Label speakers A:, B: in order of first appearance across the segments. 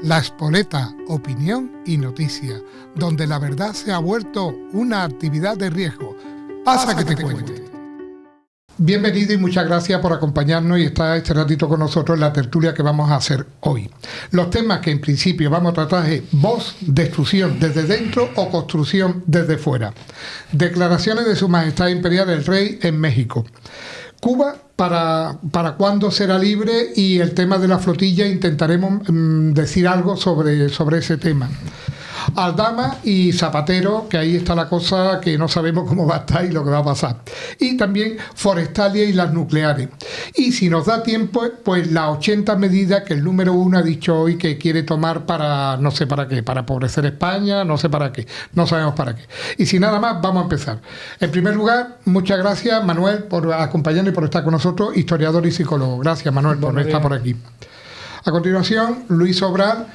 A: La Espoleta, opinión y noticia, donde la verdad se ha vuelto una actividad de riesgo. Pasa que te cuente. Bienvenido y muchas gracias por acompañarnos y estar este ratito con nosotros en la tertulia que vamos a hacer hoy. Los temas que en principio vamos a tratar es voz, destrucción desde dentro o construcción desde fuera. Declaraciones de Su Majestad Imperial el Rey en México. Cuba, para cuándo será libre, y el tema de la flotilla, intentaremos decir algo sobre ese tema. Aldama y Zapatero, que ahí está la cosa, que no sabemos cómo va a estar y lo que va a pasar. Y también Forestalia y las nucleares. Y si nos da tiempo, pues las 80 medidas que el número 1 ha dicho hoy que quiere tomar para, no sé para qué, para empobrecer España, no sé para qué, no sabemos para qué. Y sin nada más, vamos a empezar. En primer lugar, muchas gracias, Manuel, por acompañarnos y por estar con nosotros, historiador y psicólogo. Gracias, Manuel, por estar por aquí. A continuación, Luis Sobral,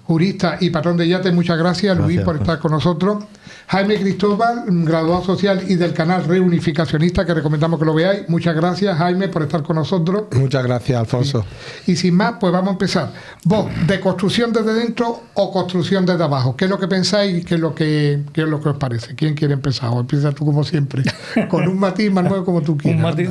A: jurista y patrón de yates. Muchas gracias, Luis, por estar con nosotros. Jaime Cristóbal, graduado social y del canal Reunificacionista, que recomendamos que lo veáis. Muchas gracias, Jaime, por estar con nosotros.
B: Muchas gracias, Alfonso.
A: Y sin más, pues vamos a empezar. Vos, ¿de construcción desde dentro o construcción desde abajo? ¿Qué es lo que pensáis y qué es lo que os parece? ¿Quién quiere empezar? O empieza tú, como siempre, con un matiz, Manuel, como tú quieras.
C: Un matiz.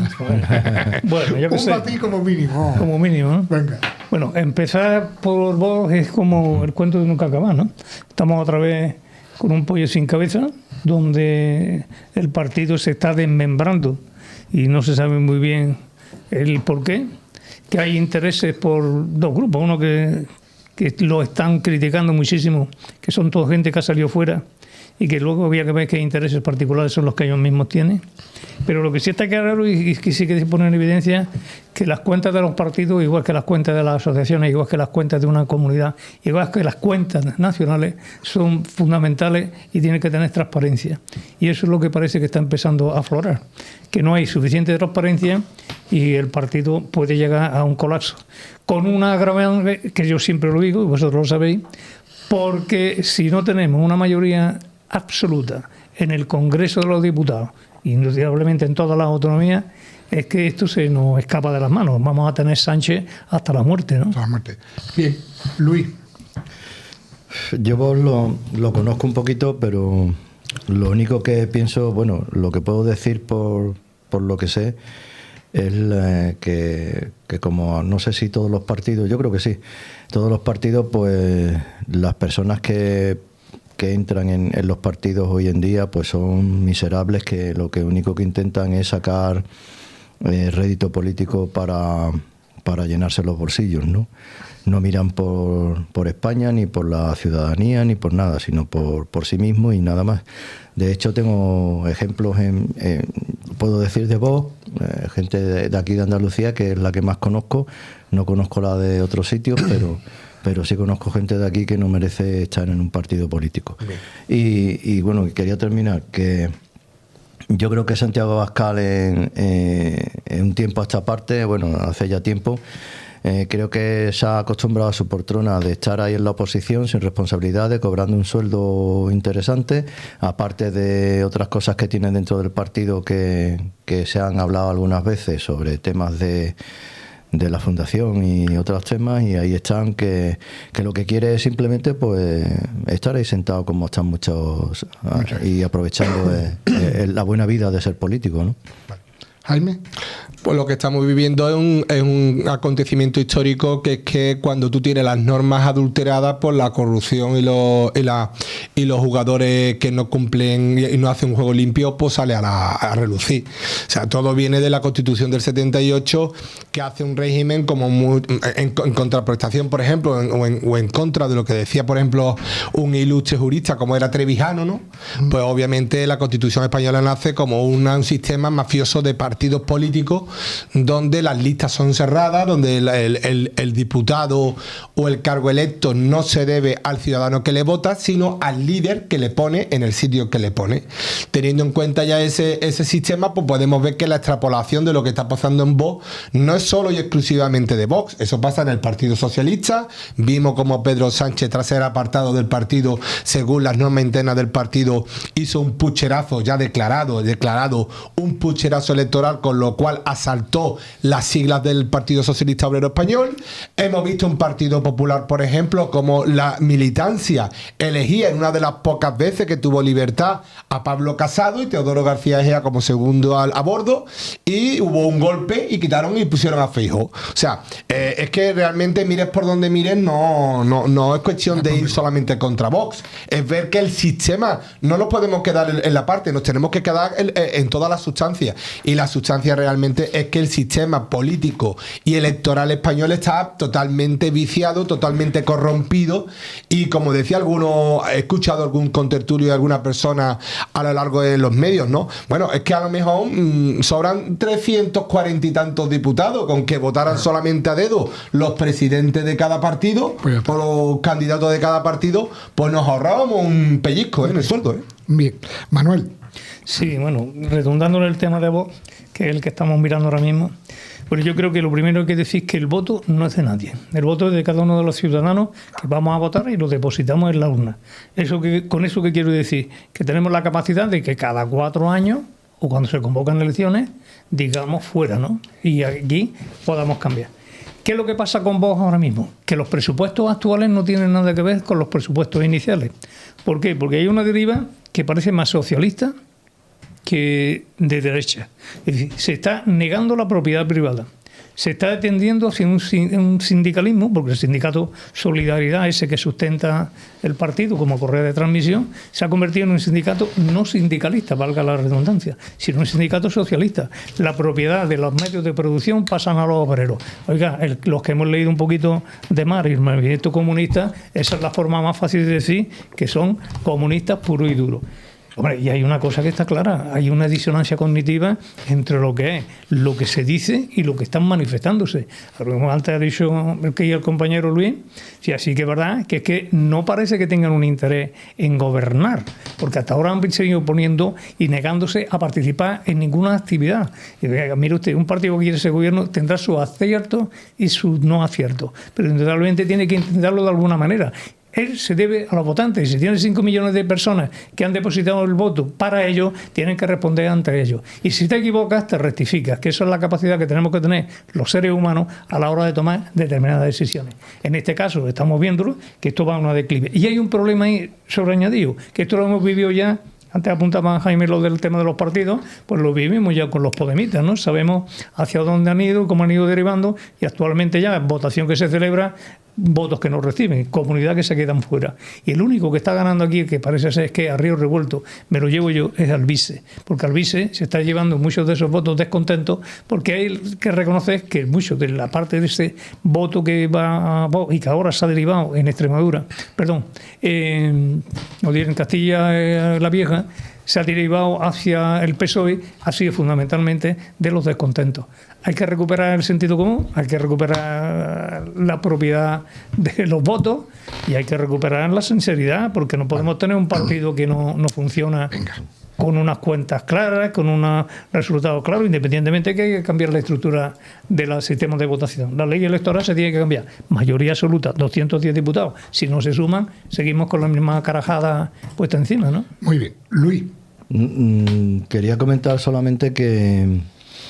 C: Bueno, yo que sé.
A: Un matiz como mínimo.
C: Como mínimo, ¿no?
A: Venga.
C: Bueno, empezar por vos es como el cuento de nunca acabar, ¿no? Estamos otra vez con un pollo sin cabeza, donde el partido se está desmembrando y no se sabe muy bien el por qué, que hay intereses por dos grupos, uno que lo están criticando muchísimo, que son toda gente que ha salido fuera y que luego había que ver qué intereses particulares son los que ellos mismos tienen. Pero lo que sí está claro y que sí que se pone en evidencia que las cuentas de los partidos, igual que las cuentas de las asociaciones, igual que las cuentas de una comunidad, igual que las cuentas nacionales, son fundamentales y tienen que tener transparencia. Y eso es lo que parece que está empezando a aflorar, que no hay suficiente transparencia y el partido puede llegar a un colapso. Con una agravante que yo siempre lo digo, y vosotros lo sabéis, porque si no tenemos una mayoría absoluta en el Congreso de los Diputados, indudablemente en todas las autonomías, es que esto se nos escapa de las manos. Vamos a tener Sánchez hasta la muerte, ¿no?
A: Hasta la muerte. Bien, Luis.
D: Yo lo conozco un poquito, pero lo único que pienso, bueno, lo que puedo decir por lo que sé, es que como no sé si todos los partidos, yo creo que sí, todos los partidos, pues las personas que entran en los partidos hoy en día pues son miserables, que lo que único que intentan es sacar rédito político para llenarse los bolsillos, ¿no? No miran por España, ni por la ciudadanía, ni por nada, sino por sí mismo y nada más. De hecho, tengo ejemplos, puedo decir de Vox, gente de aquí de Andalucía, que es la que más conozco. No conozco la de otros sitios, pero sí conozco gente de aquí que no merece estar en un partido político. Y bueno, quería terminar, que yo creo que Santiago Abascal en un tiempo a esta parte, bueno, hace ya tiempo, creo que se ha acostumbrado a su poltrona de estar ahí en la oposición sin responsabilidades, cobrando un sueldo interesante, aparte de otras cosas que tiene dentro del partido que se han hablado algunas veces sobre temas de la fundación y otros temas, y ahí están, que lo que quiere es simplemente pues estar ahí sentado como están muchos y aprovechando la buena vida de ser político, ¿no?
A: Jaime.
B: Pues lo que estamos viviendo es un acontecimiento histórico, que es que cuando tú tienes las normas adulteradas por la corrupción y los jugadores que no cumplen y no hacen un juego limpio, pues sale a relucir. O sea, todo viene de la Constitución del 78, que hace un régimen como muy, en contraprestación, por ejemplo, o en contra de lo que decía, por ejemplo, un ilustre jurista como era Trevijano, ¿no? Pues obviamente la Constitución española nace como un sistema mafioso de partidos políticos, donde las listas son cerradas, donde el diputado o el cargo electo no se debe al ciudadano que le vota, sino al líder que le pone en el sitio que le pone. Teniendo en cuenta ya ese sistema, pues podemos ver que la extrapolación de lo que está pasando en Vox no es solo y exclusivamente de Vox. Eso pasa en el Partido Socialista. Vimos como Pedro Sánchez, tras ser apartado del partido, según las normas internas del partido, hizo un pucherazo ya declarado un pucherazo electoral, con lo cual ha asaltó las siglas del Partido Socialista Obrero Español. Hemos visto un Partido Popular, por ejemplo, como la militancia elegía en una de las pocas veces que tuvo libertad a Pablo Casado y Teodoro García Egea como segundo a bordo, y hubo un golpe y quitaron y pusieron a Feijóo. O sea, es que realmente mires por donde mires, no es cuestión de ir solamente contra Vox, es ver que el sistema no nos podemos quedar en la parte, nos tenemos que quedar en toda la sustancia, y la sustancia realmente es que el sistema político y electoral español está totalmente viciado, totalmente corrompido, y como decía alguno, he escuchado algún contertulio de alguna persona a lo largo de los medios, ¿no? Bueno, es que a lo mejor sobran 340 y tantos diputados, con que votaran solamente a dedo los presidentes de cada partido o los candidatos de cada partido, pues nos ahorrábamos un pellizco en el sueldo.
A: Bien, Manuel.
C: Sí, bueno, redundando en el tema de Vox, que es el que estamos mirando ahora mismo, pues yo creo que lo primero que hay que decir es que el voto no es de nadie. El voto es de cada uno de los ciudadanos que vamos a votar y lo depositamos en la urna. Con eso que quiero decir, que tenemos la capacidad de que cada 4 años, o cuando se convocan elecciones, digamos fuera, ¿no? Y aquí podamos cambiar. ¿Qué es lo que pasa con Vox ahora mismo? Que los presupuestos actuales no tienen nada que ver con los presupuestos iniciales. ¿Por qué? Porque hay una deriva que parece más socialista que de derecha. Es decir, se está negando la propiedad privada. Se está tendiendo hacia un sindicalismo, porque el sindicato Solidaridad, ese que sustenta el partido como correa de transmisión, se ha convertido en un sindicato no sindicalista, valga la redundancia, sino un sindicato socialista. La propiedad de los medios de producción pasan a los obreros. Oiga, los que hemos leído un poquito de Marx y el movimiento comunista, esa es la forma más fácil de decir que son comunistas puro y duro. Hombre, y hay una cosa que está clara, hay una disonancia cognitiva entre lo que es, lo que se dice y lo que están manifestándose. Antes ha dicho el compañero Luis, sí, así que es verdad que es que no parece que tengan un interés en gobernar, porque hasta ahora han seguido poniendo y negándose a participar en ninguna actividad. Y mire usted, un partido que quiere ese gobierno tendrá sus aciertos y sus no aciertos, pero indudablemente tiene que intentarlo de alguna manera. Él se debe a los votantes. Si tiene 5 millones de personas que han depositado el voto para ellos, tienen que responder ante ellos. Y si te equivocas, te rectificas, que eso es la capacidad que tenemos que tener los seres humanos a la hora de tomar determinadas decisiones. En este caso, estamos viéndolo, que esto va a una declive. Y hay un problema ahí sobreañadido, que esto lo hemos vivido ya. Antes apuntaba Jaime lo del tema de los partidos, pues lo vivimos ya con los podemitas, ¿no? Sabemos hacia dónde han ido, cómo han ido derivando, y actualmente ya votación que se celebra, votos que no reciben, comunidad que se quedan fuera. Y el único que está ganando aquí, que parece ser, es que a río revuelto me lo llevo yo, es Alvise, porque Alvise se está llevando muchos de esos votos descontentos, porque hay que reconocer que muchos de la parte de ese voto que va a Vox y que ahora se ha derivado en Extremadura, en Castilla la Vieja, se ha derivado hacia el PSOE, ha sido fundamentalmente de los descontentos. Hay que recuperar el sentido común, hay que recuperar la propiedad de los votos y hay que recuperar la sinceridad, porque no podemos tener un partido que no funciona con unas cuentas claras, con unos resultados claros, independientemente de que hay que cambiar la estructura del sistema de votación. La ley electoral se tiene que cambiar. Mayoría absoluta, 210 diputados. Si no se suman, seguimos con la misma carajada puesta encima, ¿no?
A: Muy bien. Luis.
D: Quería comentar solamente que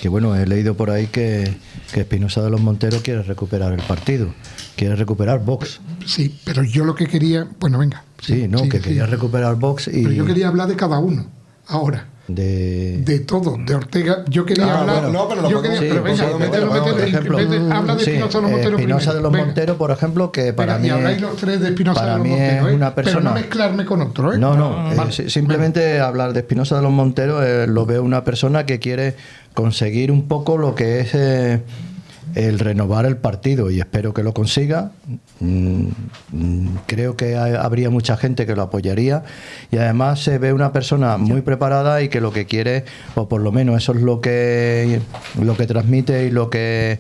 D: bueno, he leído por ahí que Espinosa de los Monteros quiere recuperar el partido, quiere recuperar Vox.
A: Sí, pero yo lo que quería... Bueno, venga.
D: Sí, quería recuperar Vox y...
A: Pero yo quería hablar de cada uno, ahora. De todo, de Ortega. Yo quería hablar...
D: Bueno,
A: no, pero yo quería...
D: sí,
A: pero venga, habla de Espinosa de los Monteros.
D: Espinosa de los Monteros, por ejemplo, que para mí...
A: Y habláis los tres de Espinosa de los Monteros,
D: es una persona...
A: Pero no mezclarme con otro, ¿eh?
D: No, simplemente hablar de Espinosa de los Monteros, lo veo una persona que quiere conseguir un poco lo que es el renovar el partido, y espero que lo consiga. Creo que habría mucha gente que lo apoyaría, y además se ve una persona muy preparada y que lo que quiere, o por lo menos eso es lo que transmite y lo que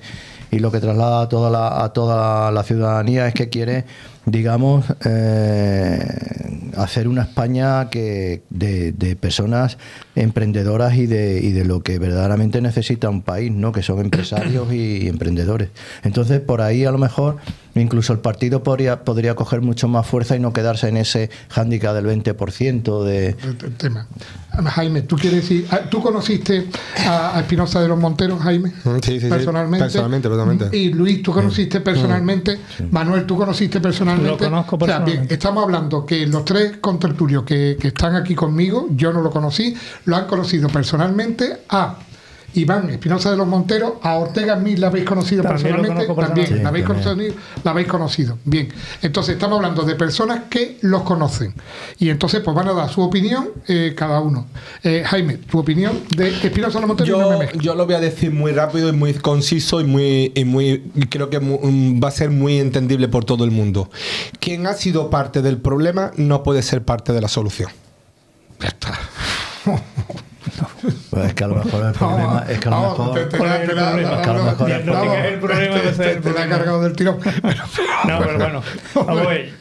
D: traslada a toda la ciudadanía, es que quiere, digamos, hacer una España de personas emprendedoras y de lo que verdaderamente necesita un país, ¿no? Que son empresarios y emprendedores. Entonces, por ahí a lo mejor incluso el partido podría coger mucho más fuerza y no quedarse en ese hándicap del 20% de...
A: El tema. Jaime, ¿tú quieres decir, tú conociste a Espinosa de los Monteros, Jaime?
B: Sí,
A: personalmente.
B: Personalmente, totalmente.
A: Y Luis, ¿tú conociste personalmente? Sí. Manuel, ¿tú conociste personalmente?
C: Lo conozco personalmente.
A: O sea, bien, estamos hablando que los tres contertulios que están aquí conmigo, yo no lo conocí, lo han conocido personalmente a Iván Espinosa de los Monteros, a Ortega Smith la habéis conocido personalmente, también, sí, la habéis conocido. Bien, entonces estamos hablando de personas que los conocen y entonces pues van a dar su opinión cada uno. Jaime, tu opinión de Espinosa de los Monteros.
B: Yo lo voy a decir muy rápido y muy conciso y creo que va a ser muy entendible por todo el mundo. Quien ha sido parte del problema no puede ser parte de la solución. Ya está.
D: Pues es que a lo mejor el problema es que a lo mejor
A: el problema te ha cargado del tirón.
C: No, pero bueno, vamos a ver,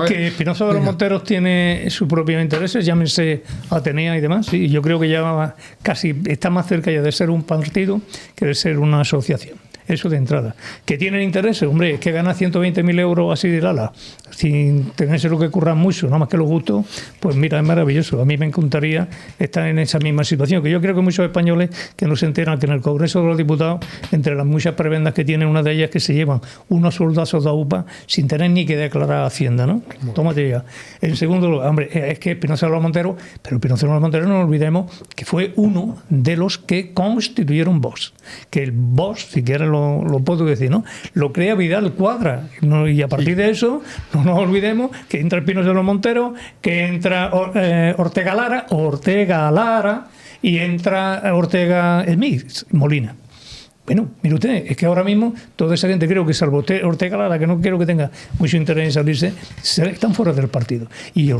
C: que Espinosa de los Monteros tiene sus propios intereses, llámense Atenea y demás, y yo creo que ya casi está más cerca ya de ser un partido que de ser una asociación. Eso de entrada. ¿Que tienen intereses? Hombre, es que gana 120.000 euros así de lala, sin tenerse lo que currar mucho, nada más que los gustos, pues mira, es maravilloso. A mí me encantaría estar en esa misma situación, que yo creo que muchos españoles que no se enteran que en el Congreso de los Diputados, entre las muchas prebendas que tienen, una de ellas que se llevan unos soldazos de UPA sin tener ni que declarar Hacienda, ¿no? Tómate ya. En segundo lugar, hombre, es que Espinosa de los Monteros, pero Espinosa de los Monteros no olvidemos que fue uno de los que constituyeron Vox. Que el Vox, si quieren lo puedo decir, ¿no? Lo crea Vidal Cuadra, ¿no? Y a partir de eso no nos olvidemos que entra Espinosa de los Monteros, que entra Ortega Lara y entra Ortega Smith, Molina. Bueno, mire usted, es que ahora mismo toda esa gente, creo que salvo Ortega Lara, que no quiero que tenga mucho interés en salirse, están fuera del partido. Y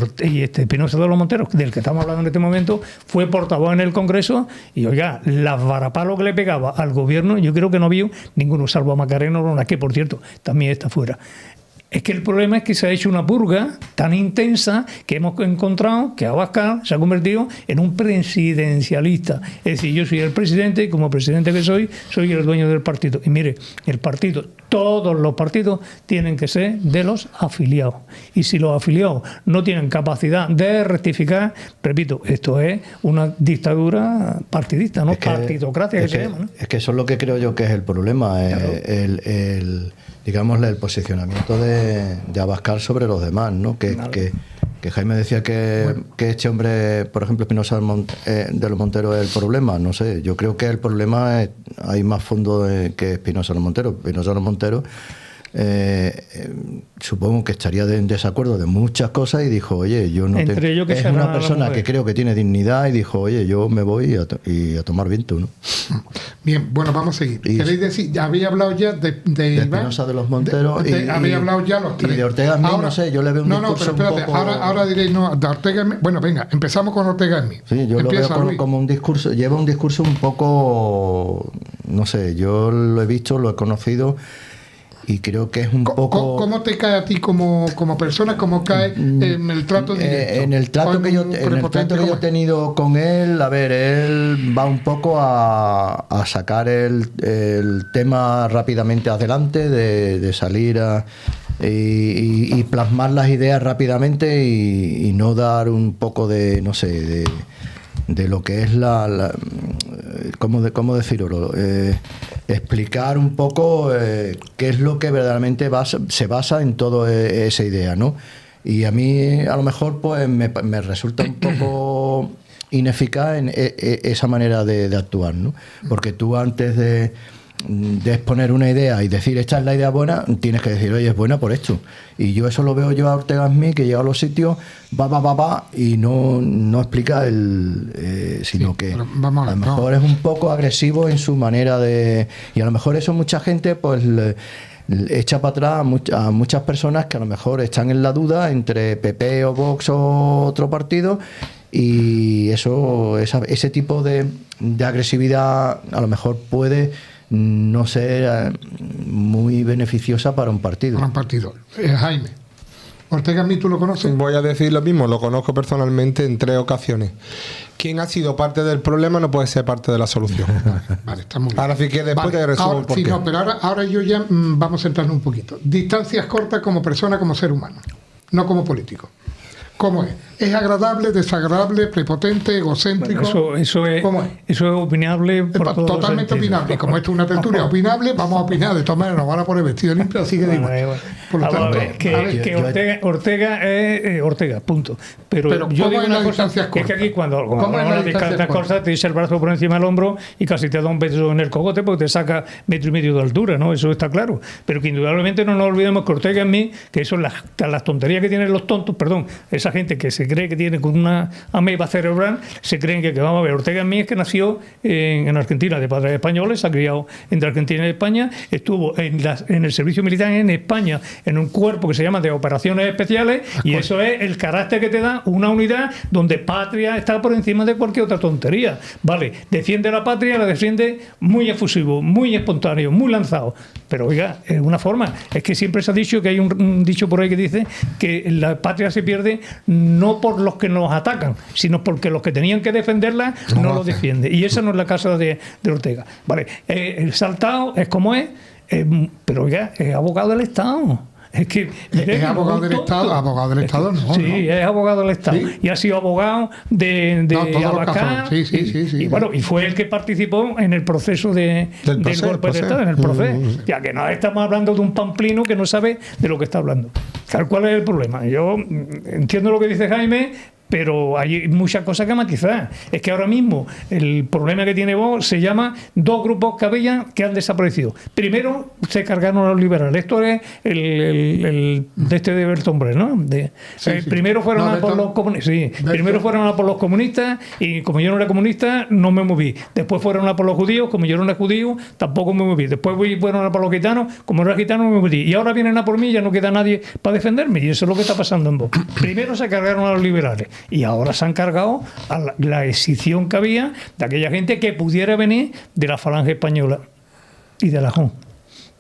C: Espinosa de los Monteros, del que estamos hablando en este momento, fue portavoz en el Congreso y, oiga, las varapalos que le pegaba al gobierno, yo creo que no vio ninguno, salvo a Macarena Olona, que por cierto también está fuera. Es que el problema es que se ha hecho una purga tan intensa que hemos encontrado que Abascal se ha convertido en un presidencialista. Es decir, yo soy el presidente y como presidente que soy el dueño del partido. Y mire, el partido, todos los partidos tienen que ser de los afiliados. Y si los afiliados no tienen capacidad de rectificar, repito, esto es una dictadura partidista, ¿no? Partidocracia que se llama, ¿no?
D: Es que eso es lo que creo yo que es el problema. Claro. Digamos, el posicionamiento de Abascal sobre los demás, ¿no? Que Jaime decía que este hombre, por ejemplo, Espinosa de los Monteros es el problema. No sé, yo creo que el problema hay más fondo que Espinosa de los Monteros. Espinosa de los Monteros supongo que estaría en desacuerdo de muchas cosas y dijo, oye, yo no tengo... Es una persona que creo que tiene dignidad y dijo, oye, yo me voy a tomar viento, ¿no?
A: Bien, bueno, vamos a seguir. ¿Queréis decir? Había hablado ya de
D: Espinosa de los Monteros
A: había hablado ya los tres.
D: Y de Ortega Smith, no sé, yo le veo un discurso
A: pero espérate,
D: un poco...
A: ahora diréis, no, de Ortega Smith. Bueno, venga, empezamos con Ortega Smith.
D: Sí, yo lo veo como un discurso, lleva un discurso un poco, no sé, yo lo he visto, lo he conocido y creo que es un poco...
A: ¿Cómo te cae a ti como persona? ¿Cómo cae en el trato directo?
D: En el trato que yo he tenido con él, a ver, él va un poco a sacar el tema rápidamente adelante, de salir y plasmar las ideas rápidamente y no dar un poco de, no sé, de lo que es ¿cómo decirlo? Explicar un poco qué es lo que verdaderamente se basa en toda esa idea, ¿no? Y a mí, a lo mejor, pues me resulta un poco ineficaz en esa manera de actuar, ¿no? Porque tú antes de exponer una idea y decir esta es la idea buena, tienes que decir, oye, es buena por esto. Y yo eso lo veo yo a Ortega Smith, que llega a los sitios, va, y no explica sino que a lo mejor es un poco agresivo en su manera de... Y a lo mejor eso mucha gente, pues... echa para atrás a muchas personas que a lo mejor están en la duda entre PP o Vox o otro partido, y ese tipo de agresividad a lo mejor puede no ser muy beneficiosa para un partido.
A: Jaime. Ortega Smith, ¿tú lo conoces?
B: Voy a decir lo mismo, lo conozco personalmente en 3 ocasiones. Quien ha sido parte del problema no puede ser parte de la solución.
A: Vale, está muy bien.
B: Ahora sí que después te resuelvo el porqué.
A: Sí, no, pero ahora yo ya vamos a centrarnos un poquito. Distancias cortas como persona, como ser humano, no como político. ¿Cómo es? ¿Es agradable, desagradable, prepotente, egocéntrico?
C: Bueno, eso es opinable.
A: Totalmente opinable. Como esto es una tertulia opinable, vamos a opinar. De todas maneras, nos van a poner vestido limpio, así que digo. Por lo tanto,
C: Ortega es Ortega, punto. Pero yo digo una cosa, es que aquí cuando hablamos de distancias cortas, te dice el brazo por encima del hombro y casi te da un beso en el cogote porque te saca 1,5 metros de altura, ¿no? Eso está claro. Pero que indudablemente no nos olvidemos que Ortega Smith, que eso es las tonterías que tienen los tontos, perdón, esa gente que se cree que tiene con una ameba cerebral, se creen que vamos a ver, Ortega Smith, que nació en Argentina de padres españoles, se ha criado entre Argentina y España, estuvo en el servicio militar en España, en un cuerpo que se llama de operaciones especiales, y eso es el carácter que te da una unidad donde patria está por encima de cualquier otra tontería. Vale, defiende la patria, la defiende muy efusivo, muy espontáneo, muy lanzado. Pero oiga, es una forma, es que siempre se ha dicho que hay un dicho por ahí que dice que la patria se pierde no por los que nos atacan, sino porque los que tenían que defenderla no lo defienden. Y esa no es la casa de Ortega. Vale, el saltado es como es, pero oiga, es abogado del Estado. Es que
A: es abogado del Estado, no.
C: Sí, no. Es abogado del Estado. ¿Sí? Y ha sido abogado de Abascal.
A: Sí.
C: Y bueno, y fue el que participó en el proceso del golpe de Estado, en el proceso. Ya que no estamos hablando de un pamplino que no sabe de lo que está hablando. ¿Cuál es el problema? Yo entiendo lo que dice Jaime, pero hay muchas cosas que matizar. Es que ahora mismo el problema que tiene Vox se llama dos grupos que han desaparecido. Primero se cargaron a los liberales. Esto es el de Bertombres, ¿no? Primero fueron a por los comunistas. Sí, primero fueron a por los comunistas y como yo no era comunista no me moví. Después fueron a por los judíos, como yo no era judío tampoco me moví. Después fueron a por los gitanos, como no era gitano no me moví. Y ahora vienen a por mí, ya no queda nadie para defenderme. Y eso es lo que está pasando en Vox. Primero se cargaron a los liberales. Y ahora se han cargado a la escisión que había de aquella gente que pudiera venir de la Falange Española y de la JON.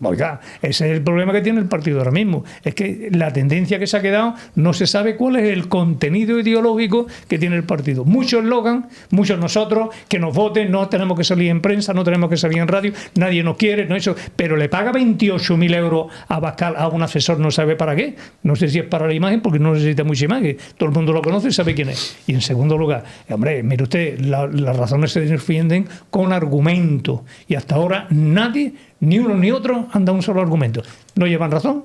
C: Oiga, ese es el problema que tiene el partido ahora mismo. Es que la tendencia que se ha quedado, no se sabe cuál es el contenido ideológico que tiene el partido. Muchos eslogan, muchos nosotros, que nos voten, no tenemos que salir en prensa, no tenemos que salir en radio, nadie nos quiere, no eso, pero le paga 28.000 euros a Abascal, a un asesor, no sabe para qué. No sé si es para la imagen, porque no necesita mucha imagen. Todo el mundo lo conoce y sabe quién es. Y en segundo lugar, hombre, mire usted, las razones se defienden con argumentos. Y hasta ahora nadie, ni uno ni otro, han dado un solo argumento. No llevan razón.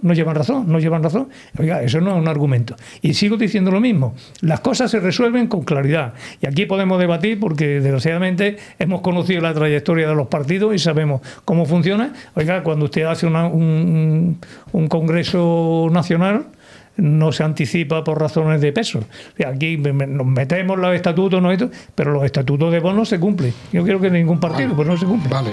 C: Oiga, eso no es un argumento. Y sigo diciendo lo mismo. Las cosas se resuelven con claridad. Y aquí podemos debatir porque, desgraciadamente, hemos conocido la trayectoria de los partidos y sabemos cómo funciona. Oiga, cuando usted hace un congreso nacional, no se anticipa por razones de peso. Aquí nos metemos los estatutos, ¿no? Pero los estatutos de Vox no se cumplen. Yo creo que ningún partido, pues no se cumple.
A: Vale.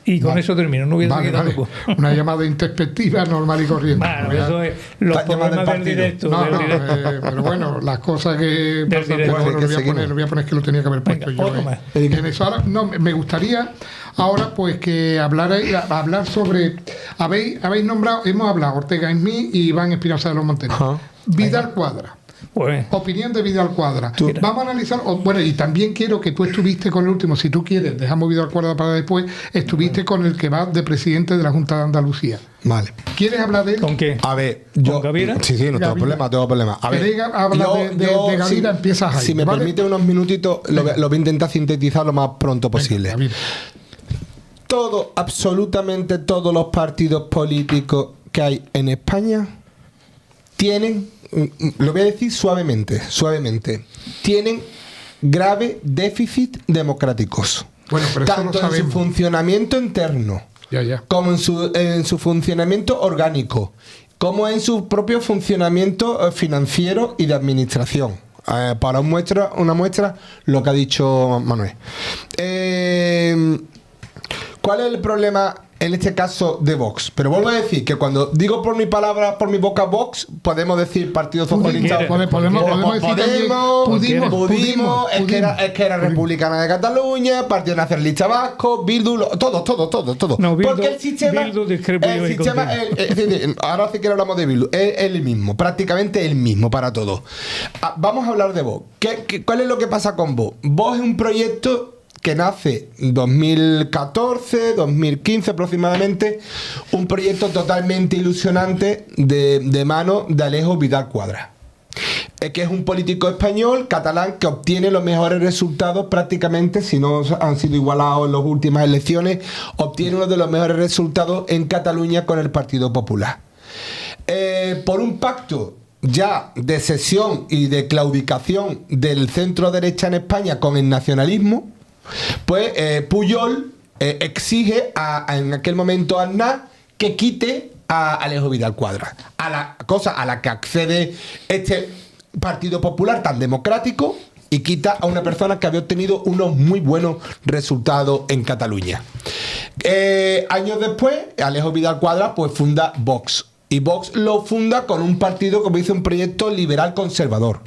C: Y con eso termino, no voy a seguir dando.
A: Una llamada introspectiva normal y corriente.
C: Bueno, eso es los problemas del directo.
A: Pero bueno, las cosas que pasan, lo voy a poner que lo tenía que haber puesto yo. En eso ahora, me gustaría ahora pues que hablar sobre, hemos hablado Ortega Smith y Iván Espinosa de los Monteros. Vidal Cuadra.
C: Pues,
A: opinión de Vidal Cuadra. Vamos a analizar, bueno, y también quiero que tú estuviste con el último, si tú quieres, dejamos Vidal Cuadra para después, estuviste con el que va de presidente de la Junta de Andalucía.
B: Vale.
A: ¿Quieres hablar de él?
C: ¿Con qué?
B: A ver, yo...
C: ¿Con Gavira?
B: Sí, no tengo problema, A ver,
A: de Gavira, empiezas ahí.
B: Si me permite unos minutitos, lo voy a intentar sintetizar lo más pronto posible.
A: Venga,
B: absolutamente todos los partidos políticos que hay en España tienen, lo voy a decir suavemente, tienen graves déficits democráticos.
A: Bueno, pero
B: tanto en su funcionamiento interno, como en su funcionamiento orgánico, como en su propio funcionamiento financiero y de administración. Para una muestra, lo que ha dicho Manuel. ¿Cuál es el problema en este caso de Vox. Pero vuelvo a decir que cuando digo por mi palabra, por mi boca Vox, podemos decir Partido Socialista. Pudimos, es que era Republicana de Cataluña, Partido Nacionalista Vasco, Bildu, todo.
C: No, Bildu,
B: porque el sistema, ahora sí que hablamos de Bildu, es el mismo, prácticamente el mismo para todos. Vamos a hablar de Vox. ¿Cuál es lo que pasa con Vox? Vox es un proyecto que nace en 2014, 2015 aproximadamente, un proyecto totalmente ilusionante de mano de Alejo Vidal Quadras, que es un político español, catalán, que obtiene los mejores resultados prácticamente, si no han sido igualados en las últimas elecciones, obtiene uno de los mejores resultados en Cataluña con el Partido Popular. Por un pacto ya de cesión y de claudicación del centro derecha en España con el nacionalismo, pues Pujol exige en aquel momento a Aznar que quite a Alejo Vidal Quadras, a la cosa a la que accede este Partido Popular tan democrático, y quita a una persona que había obtenido unos muy buenos resultados en Cataluña. Años después, Alejo Vidal Quadras pues funda Vox, y Vox lo funda con un partido, como dice, un proyecto liberal conservador,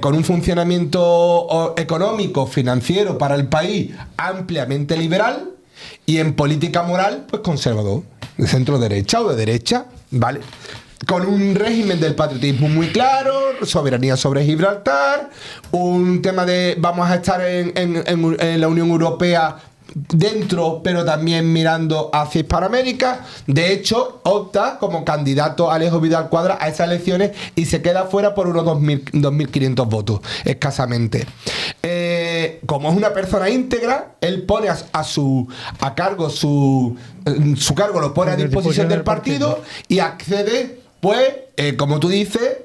B: con un funcionamiento económico, financiero para el país ampliamente liberal, y en política moral pues conservador, de centro derecha o de derecha, ¿vale? Con un régimen del patriotismo muy claro, soberanía sobre Gibraltar, un tema de vamos a estar en la Unión Europea dentro, pero también mirando hacia Hispanoamérica. De hecho, opta como candidato Alejo Vidal Quadras a esas elecciones y se queda fuera por unos 2.500 votos, escasamente. Como es una persona íntegra, él pone su cargo lo pone a disposición del partido y accede, pues, como tú dices,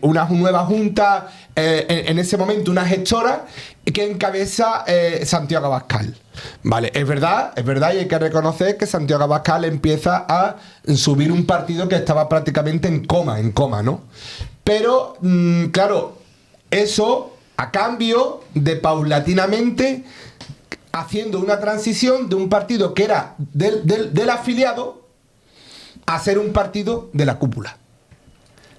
B: una nueva junta, en ese momento una gestora que encabeza Santiago Abascal. Vale, es verdad, y hay que reconocer que Santiago Abascal empieza a subir un partido que estaba prácticamente en coma, ¿no? Pero, claro, eso a cambio de paulatinamente haciendo una transición de un partido que era del afiliado a ser un partido de la cúpula.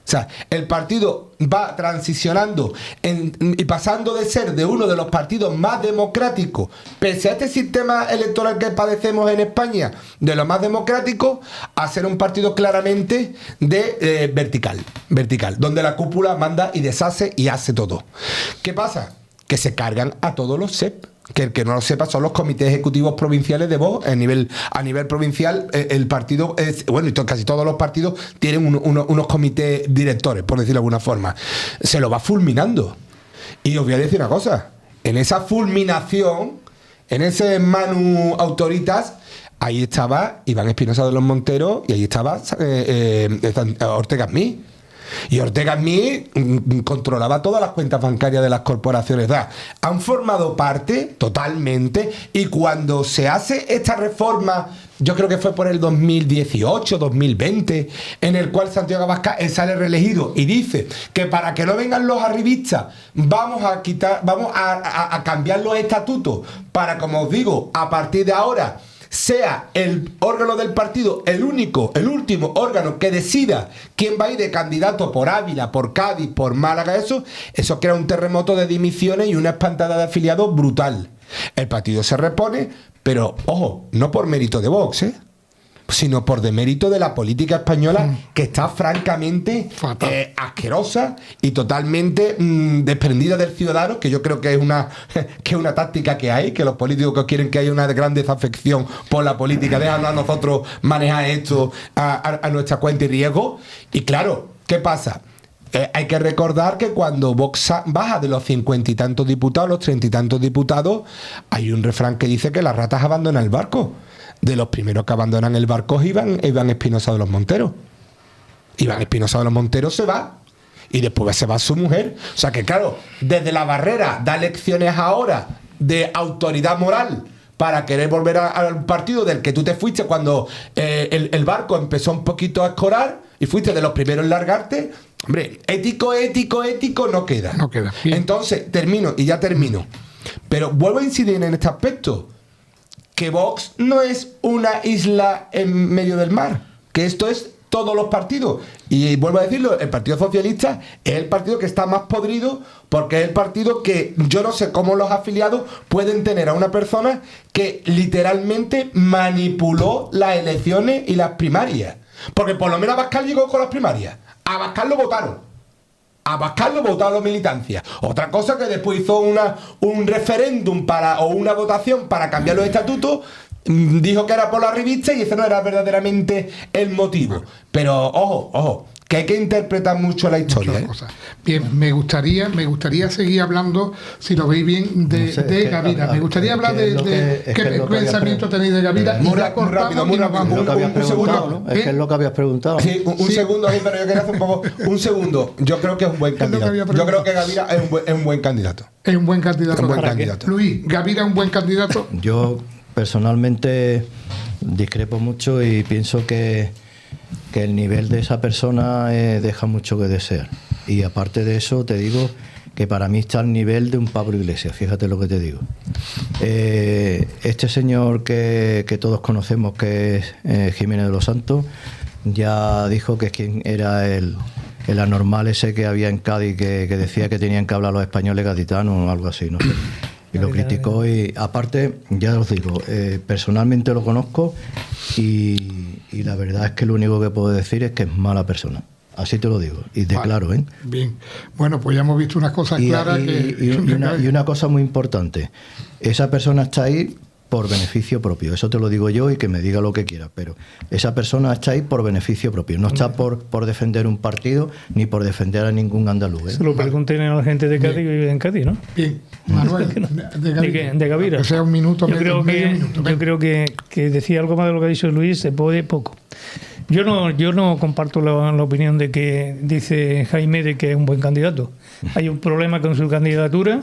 B: O sea, el partido va transicionando y pasando de ser de uno de los partidos más democráticos, pese a este sistema electoral que padecemos en España, de los más democráticos, a ser un partido claramente de vertical, donde la cúpula manda y deshace y hace todo. ¿Qué pasa? Que se cargan a todos los SEP. Que el que no lo sepa son los comités ejecutivos provinciales de Vox. A nivel provincial, el partido y casi todos los partidos tienen unos comités directores, por decirlo de alguna forma. Se lo va fulminando. Y os voy a decir una cosa: en esa fulminación, en ese manu autoritas, ahí estaba Iván Espinosa de los Monteros y ahí estaba Ortega Smith. Y Ortega Smith controlaba todas las cuentas bancarias de las corporaciones. Han formado parte totalmente, y cuando se hace esta reforma, yo creo que fue por el 2018, 2020, en el cual Santiago Abascal sale reelegido y dice que para que no vengan los arribistas vamos a cambiar los estatutos para, como os digo, a partir de ahora sea el órgano del partido el último órgano que decida quién va a ir de candidato por Ávila, por Cádiz, por Málaga. Eso crea un terremoto de dimisiones y una espantada de afiliados brutal. El partido se repone, pero ojo, no por mérito de Vox, sino por demérito de la política española, que está francamente asquerosa y totalmente desprendida del ciudadano, que yo creo que es una táctica que hay, que los políticos que quieren que haya una gran desafección por la política, déjanos a nosotros manejar esto a nuestra cuenta y riesgo. Y claro, ¿qué pasa? Hay que recordar que cuando Vox baja de los 50 y tantos diputados, los 30 y tantos diputados, hay un refrán que dice que las ratas abandonan el barco. De los primeros que abandonan el barco es Iván Espinosa de los Monteros. Iván Espinosa de los Monteros se va y después se va su mujer. O sea que, claro, desde la barrera da lecciones ahora de autoridad moral para querer volver al partido del que tú te fuiste cuando el barco empezó un poquito a escorar y fuiste de los primeros en largarte. Hombre, ético no queda.
A: No queda. Bien.
B: Entonces, termino. Pero vuelvo a incidir en este aspecto. que Vox no es una isla en medio del mar, que esto es todos los partidos. Y vuelvo a decirlo, el Partido Socialista es el partido que está más podrido, porque es el partido que yo no sé cómo los afiliados pueden tener a una persona que literalmente manipuló las elecciones y las primarias. Porque por lo menos Abascal llegó con las primarias. A Abascal lo votaron. A Abascal lo votaron los militancias. Otra cosa que después hizo un referéndum o una votación para cambiar los estatutos. Dijo que era por la revista y ese no era verdaderamente el motivo. Pero ojo, que hay que interpretar mucho la historia.
A: Bien, me gustaría seguir hablando, si lo veis bien, de Gavira. Me gustaría hablar de qué pensamiento tenéis de Gavira.
B: Muy rápido. Un segundo.
D: Es que es lo que habías preguntado.
B: Sí, un segundo, pero yo quería hacer un poco. Un segundo. Yo creo que es un buen candidato. Yo creo que Gavira es un buen candidato.
A: Es un buen candidato. Luis, ¿Gavira es un buen candidato?
D: Yo personalmente discrepo mucho y pienso que el nivel de esa persona deja mucho que desear. Y aparte de eso, te digo que para mí está al nivel de un Pablo Iglesias, fíjate lo que te digo. Este señor que todos conocemos, que es Jiménez de los Santos, ya dijo que quien era el anormal ese que había en Cádiz, que decía que tenían que hablar los españoles gaditanos o algo así, no sé. Y lo criticó y aparte, ya os digo, personalmente lo conozco y la verdad es que lo único que puedo decir es que es mala persona. Así te lo digo, y declaro, ¿eh?
A: Bien, bueno, pues ya hemos visto unas cosas claras
D: y una cosa muy importante, esa persona está ahí por beneficio propio, eso te lo digo yo y que me diga lo que quiera, pero esa persona está ahí por beneficio propio, no está por defender un partido ni por defender a ningún andaluz, ¿eh?
C: Se lo pregunten a la gente de Cádiz que vive en Cádiz, ¿no?
A: Bien, Manuel,
C: de Gavira.
A: Que sea un minuto,
C: yo creo que decía algo más de lo que ha dicho Luis, se puede poco. Yo no comparto la opinión de que dice Jaime de que es un buen candidato. Hay un problema con su candidatura,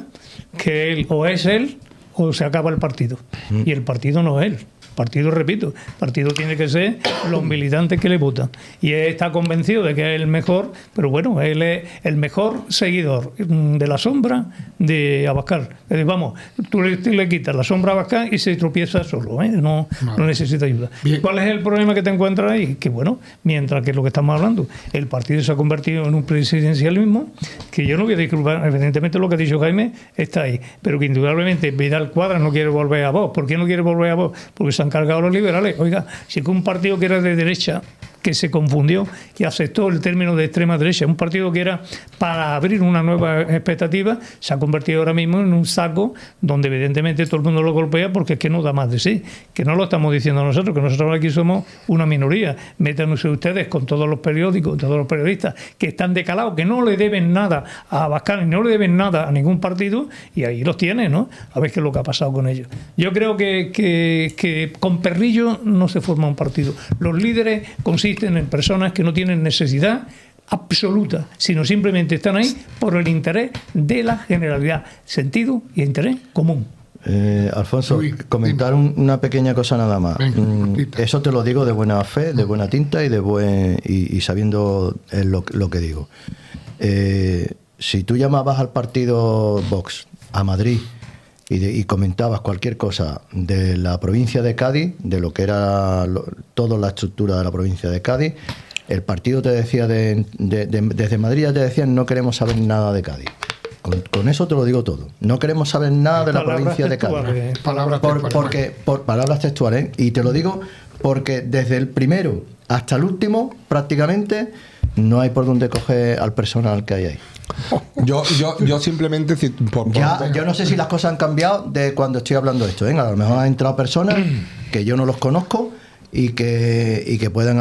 C: que él o es él o se acaba el partido. Y el partido no es él. El partido, repito, el partido tiene que ser los militantes que le votan. Y él está convencido de que es el mejor, pero bueno, él es el mejor seguidor de la sombra de Abascal. Vamos, tú le quitas la sombra a Abascal y se tropieza solo, ¿eh? No necesita ayuda. Bien. ¿Cuál es el problema que te encuentras ahí? Que bueno, mientras que es lo que estamos hablando, el partido se ha convertido en un presidencialismo, que yo no voy a disculpar, evidentemente lo que ha dicho Jaime está ahí, pero que indudablemente Vidal Quadras no quiere volver a Vox. ¿Por qué no quiere volver a Vox? Porque se han cargado los liberales. Oiga, si que un partido que era de derecha, que se confundió y aceptó el término de extrema derecha, un partido que era para abrir una nueva expectativa, se ha convertido ahora mismo en un saco donde evidentemente todo el mundo lo golpea porque es que no da más de sí, que no lo estamos diciendo nosotros, que nosotros aquí somos una minoría. Métanse ustedes con todos los periódicos, todos los periodistas que están decalados, que no le deben nada a Abascal, no le deben nada a ningún partido, y ahí los tiene, ¿no? A ver qué es lo que ha pasado con ellos. Yo creo que con perrillo no se forma un partido. Los líderes consisten en personas que no tienen necesidad absoluta, sino simplemente están ahí por el interés de la generalidad, sentido y interés común.
D: Alfonso, comentar una pequeña cosa nada más. Eso te lo digo de buena fe, de buena tinta y sabiendo lo que digo. Si tú llamabas al partido Vox a Madrid y comentabas cualquier cosa de la provincia de Cádiz, de lo que era toda la estructura de la provincia de Cádiz, el partido te decía desde Madrid ya te decían no queremos saber nada de Cádiz. Con eso te lo digo todo. No queremos saber nada de la provincia de Cádiz. Por palabras textuales. Y te lo digo porque desde el primero hasta el último, prácticamente, no hay por dónde coger al personal que hay ahí.
B: Yo simplemente
D: yo no sé si las cosas han cambiado de cuando estoy hablando de esto, ¿eh? A lo mejor han entrado personas que yo no los conozco y que pueda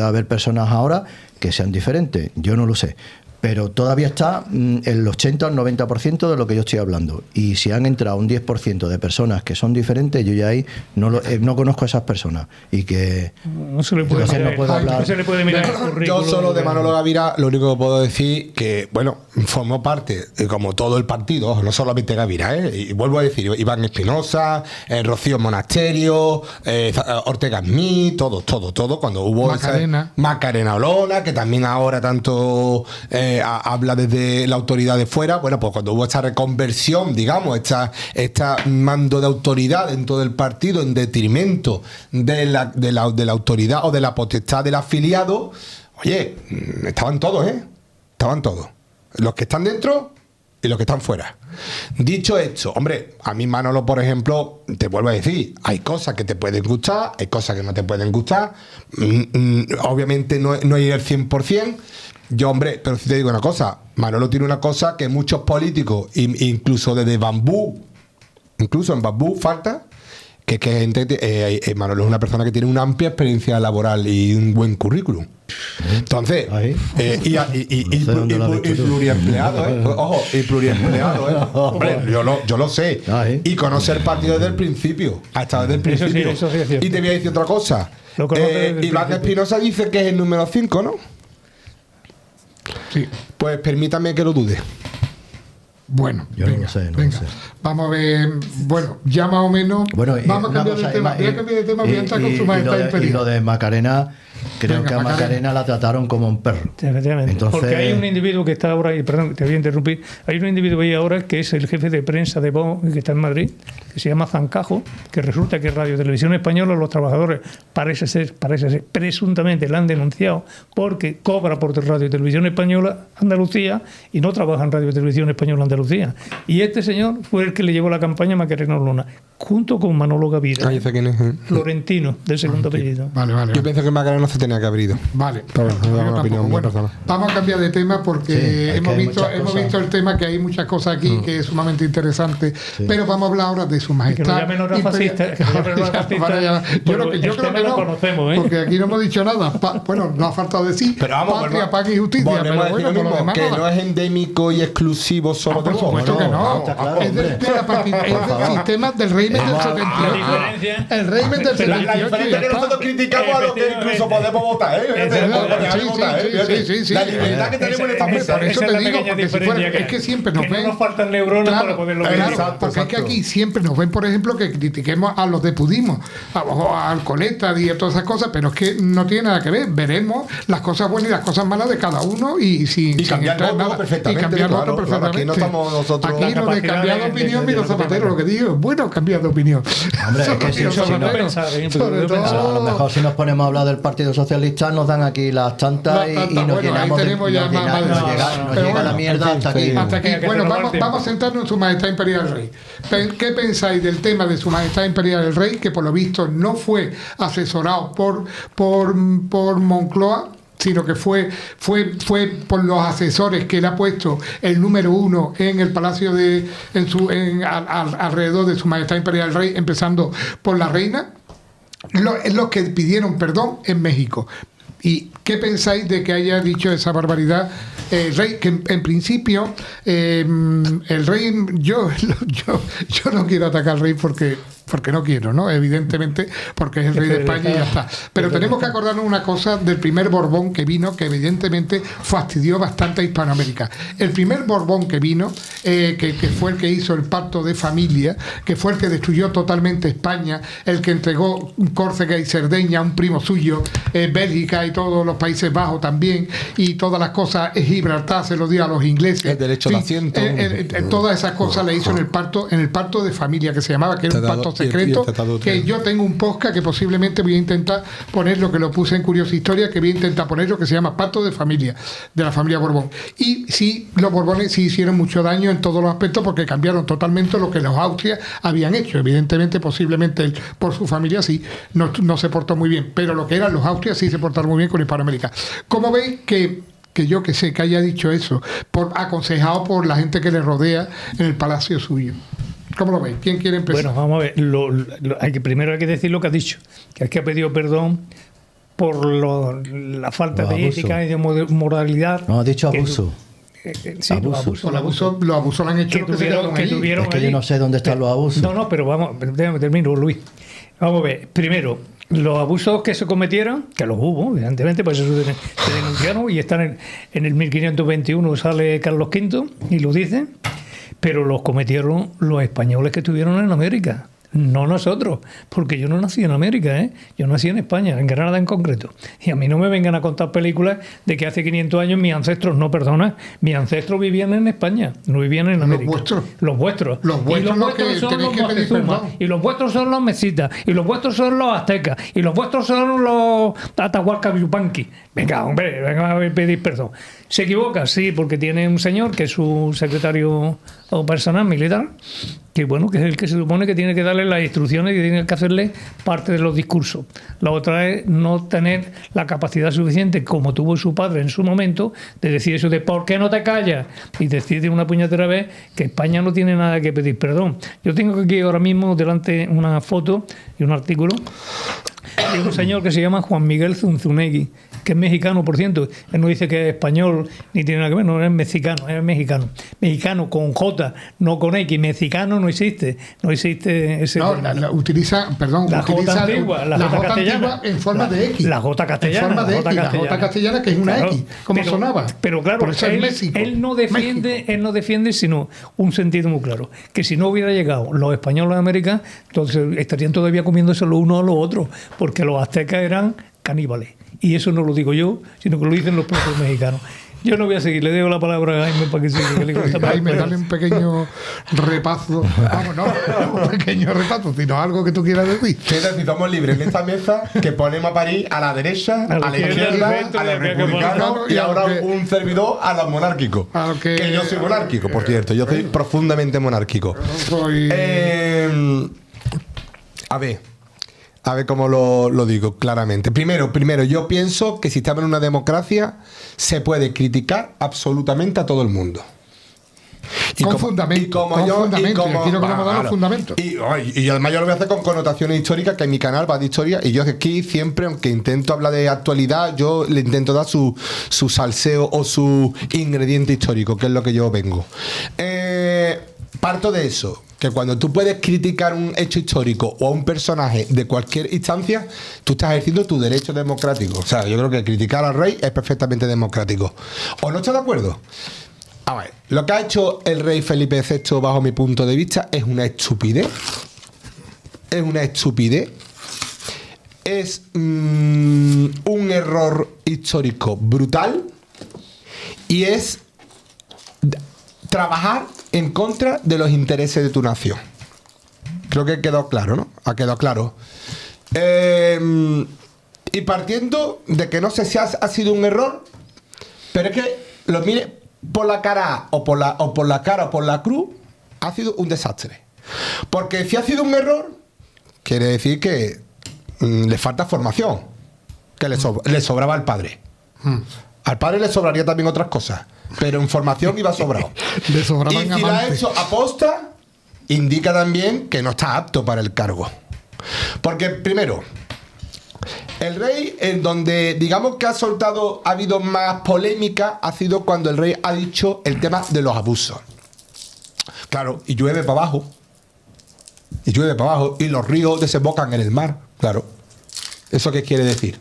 D: haber personas ahora que sean diferentes. Yo no lo sé. Pero todavía está el 80 o el 90% de lo que yo estoy hablando. Y si han entrado un 10% de personas que son diferentes, yo ya ahí no conozco a esas personas. Y que
C: no se le puede mirar el currículum.
B: Yo solo de Manolo Gavira, lo único que puedo decir que, bueno, formó parte, como todo el partido, no solamente Gavira, y vuelvo a decir, Iván Espinosa, Rocío Monasterio, Ortega Smith, todo, cuando hubo
A: Macarena
B: Olona, que también ahora tanto habla desde la autoridad de fuera. Bueno, pues cuando hubo esta reconversión, digamos, esta mando de autoridad dentro del partido en detrimento de la autoridad o de la potestad del afiliado, oye, estaban todos, estaban todos, los que están dentro y los que están fuera. Dicho esto, hombre, a mí Manolo, por ejemplo, te vuelvo a decir, hay cosas que te pueden gustar, hay cosas que no te pueden gustar, obviamente no hay el 100%. Yo, hombre, pero si te digo una cosa, Manolo tiene una cosa que muchos políticos, incluso desde Bambú, incluso en Bambú falta, que gente, Manolo es una persona que tiene una amplia experiencia laboral y un buen currículum. Entonces, y pluriempleado, ojo, y pluriempleado, hombre, yo lo sé. Y conoce el partido desde el principio, hasta desde el principio.
C: Eso sí,
B: y te voy a decir otra cosa. Iván Espinosa dice que es el número 5, ¿no?
A: Sí.
B: Pues permítame que lo dude.
A: Bueno,
D: yo
A: venga,
D: no sé.
A: Vamos a ver, bueno, ya más o menos.
D: Bueno,
A: vamos a cambiar de tema. Voy a cambiar de tema, voy a entrar con su majestad imperial.
D: Y lo de Macarena, creo que a Macarena la trataron como un perro.
C: Efectivamente.
D: Entonces,
C: porque hay un individuo que está ahora, y perdón, te voy a interrumpir, hay un individuo ahí ahora que es el jefe de prensa de Vox, que está en Madrid, que se llama Zancajo, que resulta que Radio Televisión Española, los trabajadores, parece ser, presuntamente la han denunciado porque cobra por Radio Televisión Española Andalucía y no trabaja en Radio Televisión Española Andalucía. Y este señor fue el que le llevó la campaña a Macarena Olona, junto con Manolo Gavira,
B: ¿Quién es?
C: Florentino, del segundo apellido.
A: Vale.
B: Yo pienso que Macarena no se tenía que haber ido.
A: Vale.
B: Bueno,
A: vamos a cambiar de tema porque hemos visto el tema, que hay muchas cosas aquí que es sumamente interesante, pero vamos a hablar ahora de su majestad.
C: Que no llamen los fascistas.
A: Yo creo que no,
C: conocemos,
A: porque aquí no hemos dicho nada. Bueno, no ha faltado decir patria, paz y justicia, pero bueno, por lo demás
B: que no es endémico y exclusivo solo de
A: por supuesto que no. Es del sistema del régimen del 78. El régimen del 78.
B: La diferencia es que nosotros criticamos a los que incluso podemos votar,
A: Sí.
B: La libertad que tenemos en esta mesa.
A: Por eso te digo, porque si fuera, es que siempre nos ven.
C: No nos faltan neuronas para poderlo ver.
A: Claro, porque es que aquí siempre nos ven, por ejemplo, que critiquemos a los de Pudismo, a Alcoleta y a todas esas cosas, pero es que no tiene nada que ver. Veremos las cosas buenas y las cosas malas de cada uno y
B: cambiar el voto perfectamente.
A: Y cambiar el voto perfectamente.
B: Aquí no estamos nosotros.
A: Aquí lo de cambiar de opinión, mira Zapatero lo que digo, bueno, cambiar de opinión.
D: Hombre, es que a lo mejor si nos ponemos a hablar del Partido Socialista nos dan aquí las tantas y nos llenamos
A: tenemos ya
D: nos llega la mierda hasta aquí.
A: Bueno, vamos a sentarnos en Su Majestad Imperial el Rey. ¿Qué pensáis del tema de Su Majestad Imperial el Rey, que por lo visto no fue asesorado por Moncloa, sino que fue por los asesores que él ha puesto el número 1 en el palacio alrededor de Su Majestad Imperial el Rey, empezando por la reina? Los que pidieron perdón en México. ¿Y qué pensáis de que haya dicho esa barbaridad el rey? Que en principio el rey, yo no quiero atacar al rey porque no quiero, ¿no? Evidentemente, porque es el rey de España y ya está. Pero tenemos que acordarnos una cosa del primer Borbón que vino, que evidentemente fastidió bastante a Hispanoamérica. El primer Borbón que vino, que fue el que hizo el pacto de familia, que fue el que destruyó totalmente España, el que entregó Córcega y Cerdeña a un primo suyo, Bélgica y todos los Países Bajos también, y todas las cosas, Gibraltar se lo dio a los ingleses.
B: El derecho de asiento.
A: Todas esas cosas le hizo en el pacto de familia, que se llamaba, que era un pacto secreto, que yo tengo un podcast que posiblemente voy a intentar poner, lo que lo puse en Curiosa Historia, que voy a intentar poner lo que se llama Pacto de Familia, de la familia Borbón. Y sí, los Borbones sí hicieron mucho daño en todos los aspectos, porque cambiaron totalmente lo que los Austrias habían hecho. Evidentemente, posiblemente él, por su familia sí, no se portó muy bien, pero lo que eran los Austrias sí se portaron muy bien con Hispanoamérica. ¿Cómo veis que yo que sé que haya dicho eso, aconsejado por la gente que le rodea en el palacio suyo? ¿Cómo lo veis? ¿Quién quiere empezar?
C: Bueno, vamos a ver. Primero hay que decir lo que ha dicho, que es que ha pedido perdón por la falta de ética y de moralidad.
D: No, ha dicho abuso.
C: Sí,
A: los abusos lo han hecho.
C: Que tuvieron
D: es que yo no sé dónde están los abusos.
C: No, pero vamos, déjame terminar, Luis. Vamos a ver. Primero, los abusos que se cometieron, que los hubo, evidentemente, pues eso se denunciaron y están en el 1521, sale Carlos V y lo dice. Pero los cometieron los españoles que estuvieron en América. No nosotros, porque yo no nací en América, ¿eh? Yo nací en España, en Granada en concreto. Y a mí no me vengan a contar películas de que hace 500 años mis ancestros, no, perdona, mis ancestros vivían en España, no vivían en América.
A: Los vuestros.
C: Los vuestros son los Moctezuma, y los vuestros son los mexicas, y los vuestros son los aztecas, y los vuestros son los Atahualpa Yupanqui. Venga, hombre, venga a pedir perdón. ¿Se equivoca? Sí, porque tiene un señor que es su secretario o personal militar, que bueno, que es el que se supone que tiene que darle las instrucciones y tiene que hacerle parte de los discursos. La otra es no tener la capacidad suficiente, como tuvo su padre en su momento, de decir eso de ¿por qué no te callas? Y decir de una puñetera vez que España no tiene nada que pedir perdón. Yo tengo aquí ahora mismo delante una foto y un artículo de un señor que se llama Juan Miguel Zunzunegui, que es mexicano, por cierto. Él no dice que es español ni tiene nada que ver, no, es mexicano, es mexicano. Mexicano con J, no con X. Mexicano no existe ese.
A: No, utiliza
C: la J antigua, la J castellana
A: en forma de X.
C: La J castellana.
A: En forma de X, la J castellana que es una X, como sonaba.
C: Pero claro,
A: por eso es México.
C: Él no defiende sino un sentido muy claro, que si no hubiera llegado los españoles a América, entonces estarían todavía comiéndose los unos a los otros, porque los aztecas eran caníbales. Y eso no lo digo yo, sino que lo dicen los propios mexicanos. Yo no voy a seguir, le dejo la palabra a Jaime para que siga.
A: Jaime, dale un pequeño repaso. Vamos, no un pequeño repaso, sino algo que tú quieras decir.
B: Que estamos libres en esta mesa que ponemos a París a la derecha, a la izquierda, a los republicanos y ahora un servidor a los monárquicos. Que yo soy monárquico, por cierto. Yo soy profundamente monárquico. A ver cómo lo digo claramente. Primero, yo pienso que si estamos en una democracia se puede criticar absolutamente a todo el mundo.
A: Con fundamento. Quiero que nos los fundamentos.
B: Y además yo lo voy a hacer con connotaciones históricas, que en mi canal va de historia, y yo aquí siempre, aunque intento hablar de actualidad, yo le intento dar su salseo o su ingrediente histórico, que es lo que yo vengo. Parto de eso, que cuando tú puedes criticar un hecho histórico o a un personaje de cualquier instancia, tú estás ejerciendo tu derecho democrático. O sea, yo creo que criticar al rey es perfectamente democrático. ¿O no estás de acuerdo? A ver, lo que ha hecho el rey Felipe VI, bajo mi punto de vista, es una estupidez. Es una estupidez. Es un error histórico brutal. Y es trabajar en contra de los intereses de tu nación. Creo que quedó claro, ¿no? Ha quedado claro. Y partiendo de que no sé si ha sido un error, pero es que lo mire por la cara A o por la cara o por la cruz, ha sido un desastre. Porque si ha sido un error, quiere decir que le falta formación, que le sobraba al padre. Al padre le sobraría también otras cosas, pero en formación iba sobrado.
A: Le sobraban
B: y si lo ha hecho aposta, indica también que no está apto para el cargo. Porque primero, el rey, en donde digamos que ha habido más polémica, ha sido cuando el rey ha dicho el tema de los abusos. Claro, y llueve para abajo. Y los ríos desembocan en el mar. Claro. ¿Eso qué quiere decir?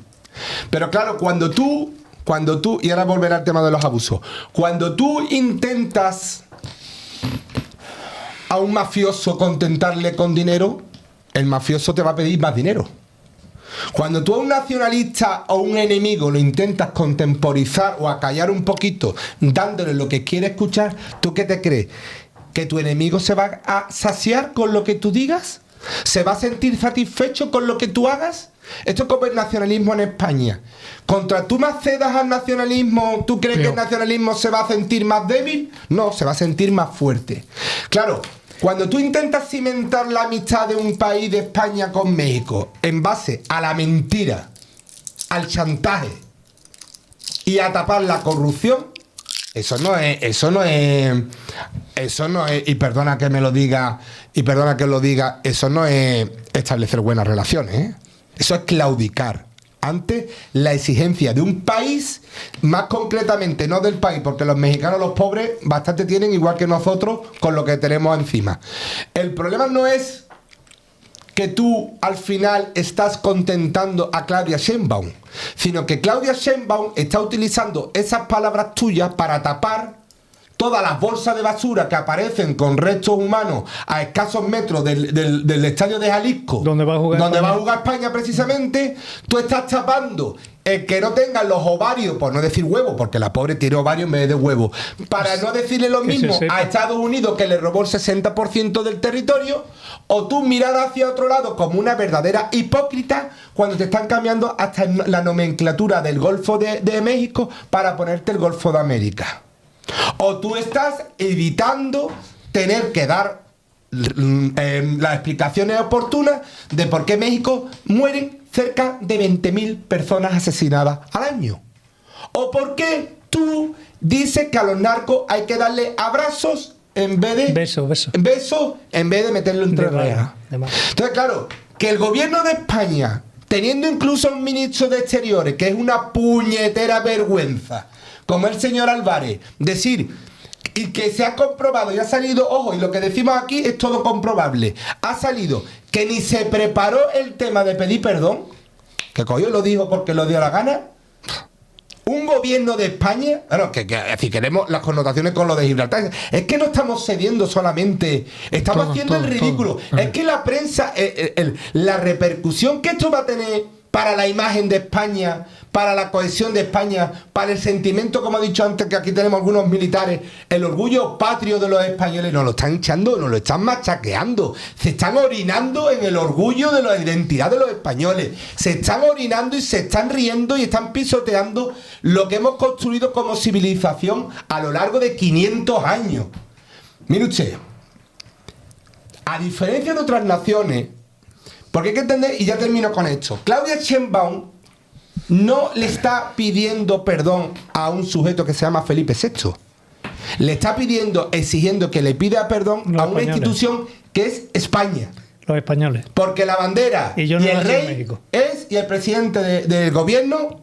B: Pero claro, cuando tú, y ahora volveré al tema de los abusos, cuando tú intentas a un mafioso contentarle con dinero, el mafioso te va a pedir más dinero. Cuando tú a un nacionalista o un enemigo lo intentas contemporizar o acallar un poquito, dándole lo que quiere escuchar, ¿tú qué te crees? ¿Que tu enemigo se va a saciar con lo que tú digas? ¿Se va a sentir satisfecho con lo que tú hagas? Esto es como el nacionalismo en España. Contra tú más cedas al nacionalismo, ¿tú crees que el nacionalismo se va a sentir más débil? No, se va a sentir más fuerte. Claro, cuando tú intentas cimentar la amistad de un país de España con México en base a la mentira, al chantaje y a tapar la corrupción, eso no es, y perdona que lo diga, eso no es establecer buenas relaciones, ¿eh? Eso es claudicar ante la exigencia de un país, más concretamente no del país, porque los mexicanos, los pobres, bastante tienen, igual que nosotros, con lo que tenemos encima. El problema no es que tú al final estás contentando a Claudia Sheinbaum, sino que Claudia Sheinbaum está utilizando esas palabras tuyas para tapar todas las bolsas de basura que aparecen con restos humanos a escasos metros del estadio de Jalisco,
C: donde va a jugar
B: España precisamente, tú estás tapando el que no tengan los ovarios, por no decir huevos, porque la pobre tiene ovarios en vez de huevos, para no decirle lo mismo a Estados Unidos, que le robó el 60% del territorio, o tú mirar hacia otro lado como una verdadera hipócrita cuando te están cambiando hasta la nomenclatura del Golfo de México para ponerte el Golfo de América. O tú estás evitando tener que dar las explicaciones oportunas de por qué México mueren cerca de 20.000 personas asesinadas al año. O por qué tú dices que a los narcos hay que darle abrazos en vez de besos en vez de meterlo entre rejas. Entonces, claro, que el gobierno de España, teniendo incluso un ministro de Exteriores, que es una puñetera vergüenza, como el señor Álvarez, decir, y que se ha comprobado y ha salido, ojo, y lo que decimos aquí es todo comprobable, ha salido que ni se preparó el tema de pedir perdón, que coño lo dijo porque lo dio la gana. Un gobierno de España, bueno, que si queremos las connotaciones con lo de Gibraltar, es que no estamos cediendo solamente, estamos haciendo el ridículo. Es que la prensa, la repercusión que esto va a tener para la imagen de España, para la cohesión de España, para el sentimiento, como he dicho antes, que aquí tenemos algunos militares, el orgullo patrio de los españoles, nos lo están echando, nos lo están machaqueando, se están orinando en el orgullo de la identidad de los españoles, se están orinando y se están riendo y están pisoteando lo que hemos construido como civilización a lo largo de 500 años. Mire usted, a diferencia de otras naciones, porque hay que entender, y ya termino con esto, Claudia Sheinbaum no le está pidiendo perdón a un sujeto que se llama Felipe VI. Le está pidiendo, exigiendo que le pida perdón a una institución que es España.
C: Los españoles.
B: Porque la bandera y el rey y el presidente del gobierno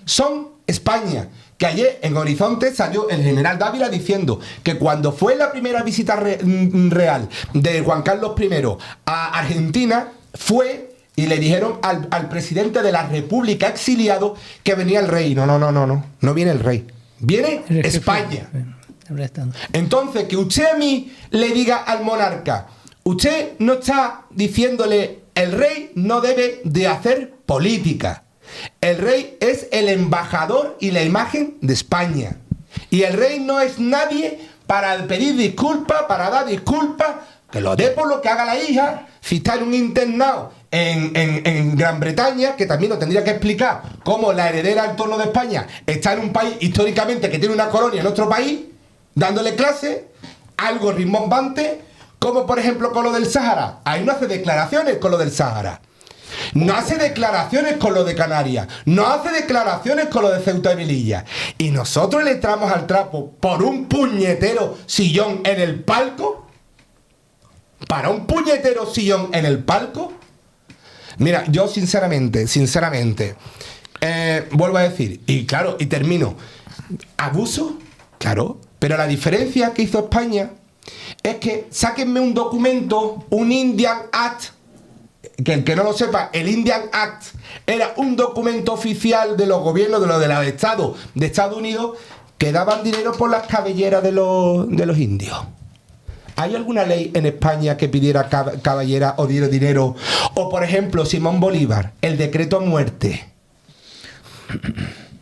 B: son España. Que ayer en Horizonte salió el general Dávila diciendo que cuando fue la primera visita real de Juan Carlos I a Argentina, fue y le dijeron al presidente de la República exiliado que venía el rey. No viene el rey, viene España. Entonces, que usted a mí le diga al monarca, usted no está diciéndole, el rey no debe de hacer política. El rey es el embajador y la imagen de España. Y el rey no es nadie para pedir disculpas, para dar disculpas, que lo dé por lo que haga la hija, si está en un internado en Gran Bretaña, que también lo tendría que explicar cómo la heredera al trono de España está en un país históricamente que tiene una colonia en otro país, dándole clase, algo rimbombante, como por ejemplo con lo del Sáhara. Ahí no hace declaraciones con lo del Sáhara. No hace declaraciones con lo de Canarias, no hace declaraciones con lo de Ceuta y Melilla. Y nosotros le entramos al trapo por un puñetero sillón en el palco. Para un puñetero sillón en el palco. Mira, yo sinceramente, vuelvo a decir, y claro, y termino. ¿Abuso? Claro, pero la diferencia que hizo España es que sáquenme un documento, un Indian Act. Que el que no lo sepa, el Indian Act era un documento oficial de los gobiernos de los estados de Estados Unidos que daban dinero por las cabelleras de los indios. ¿Hay alguna ley en España que pidiera cabellera o diera dinero? O por ejemplo, Simón Bolívar, el decreto a muerte.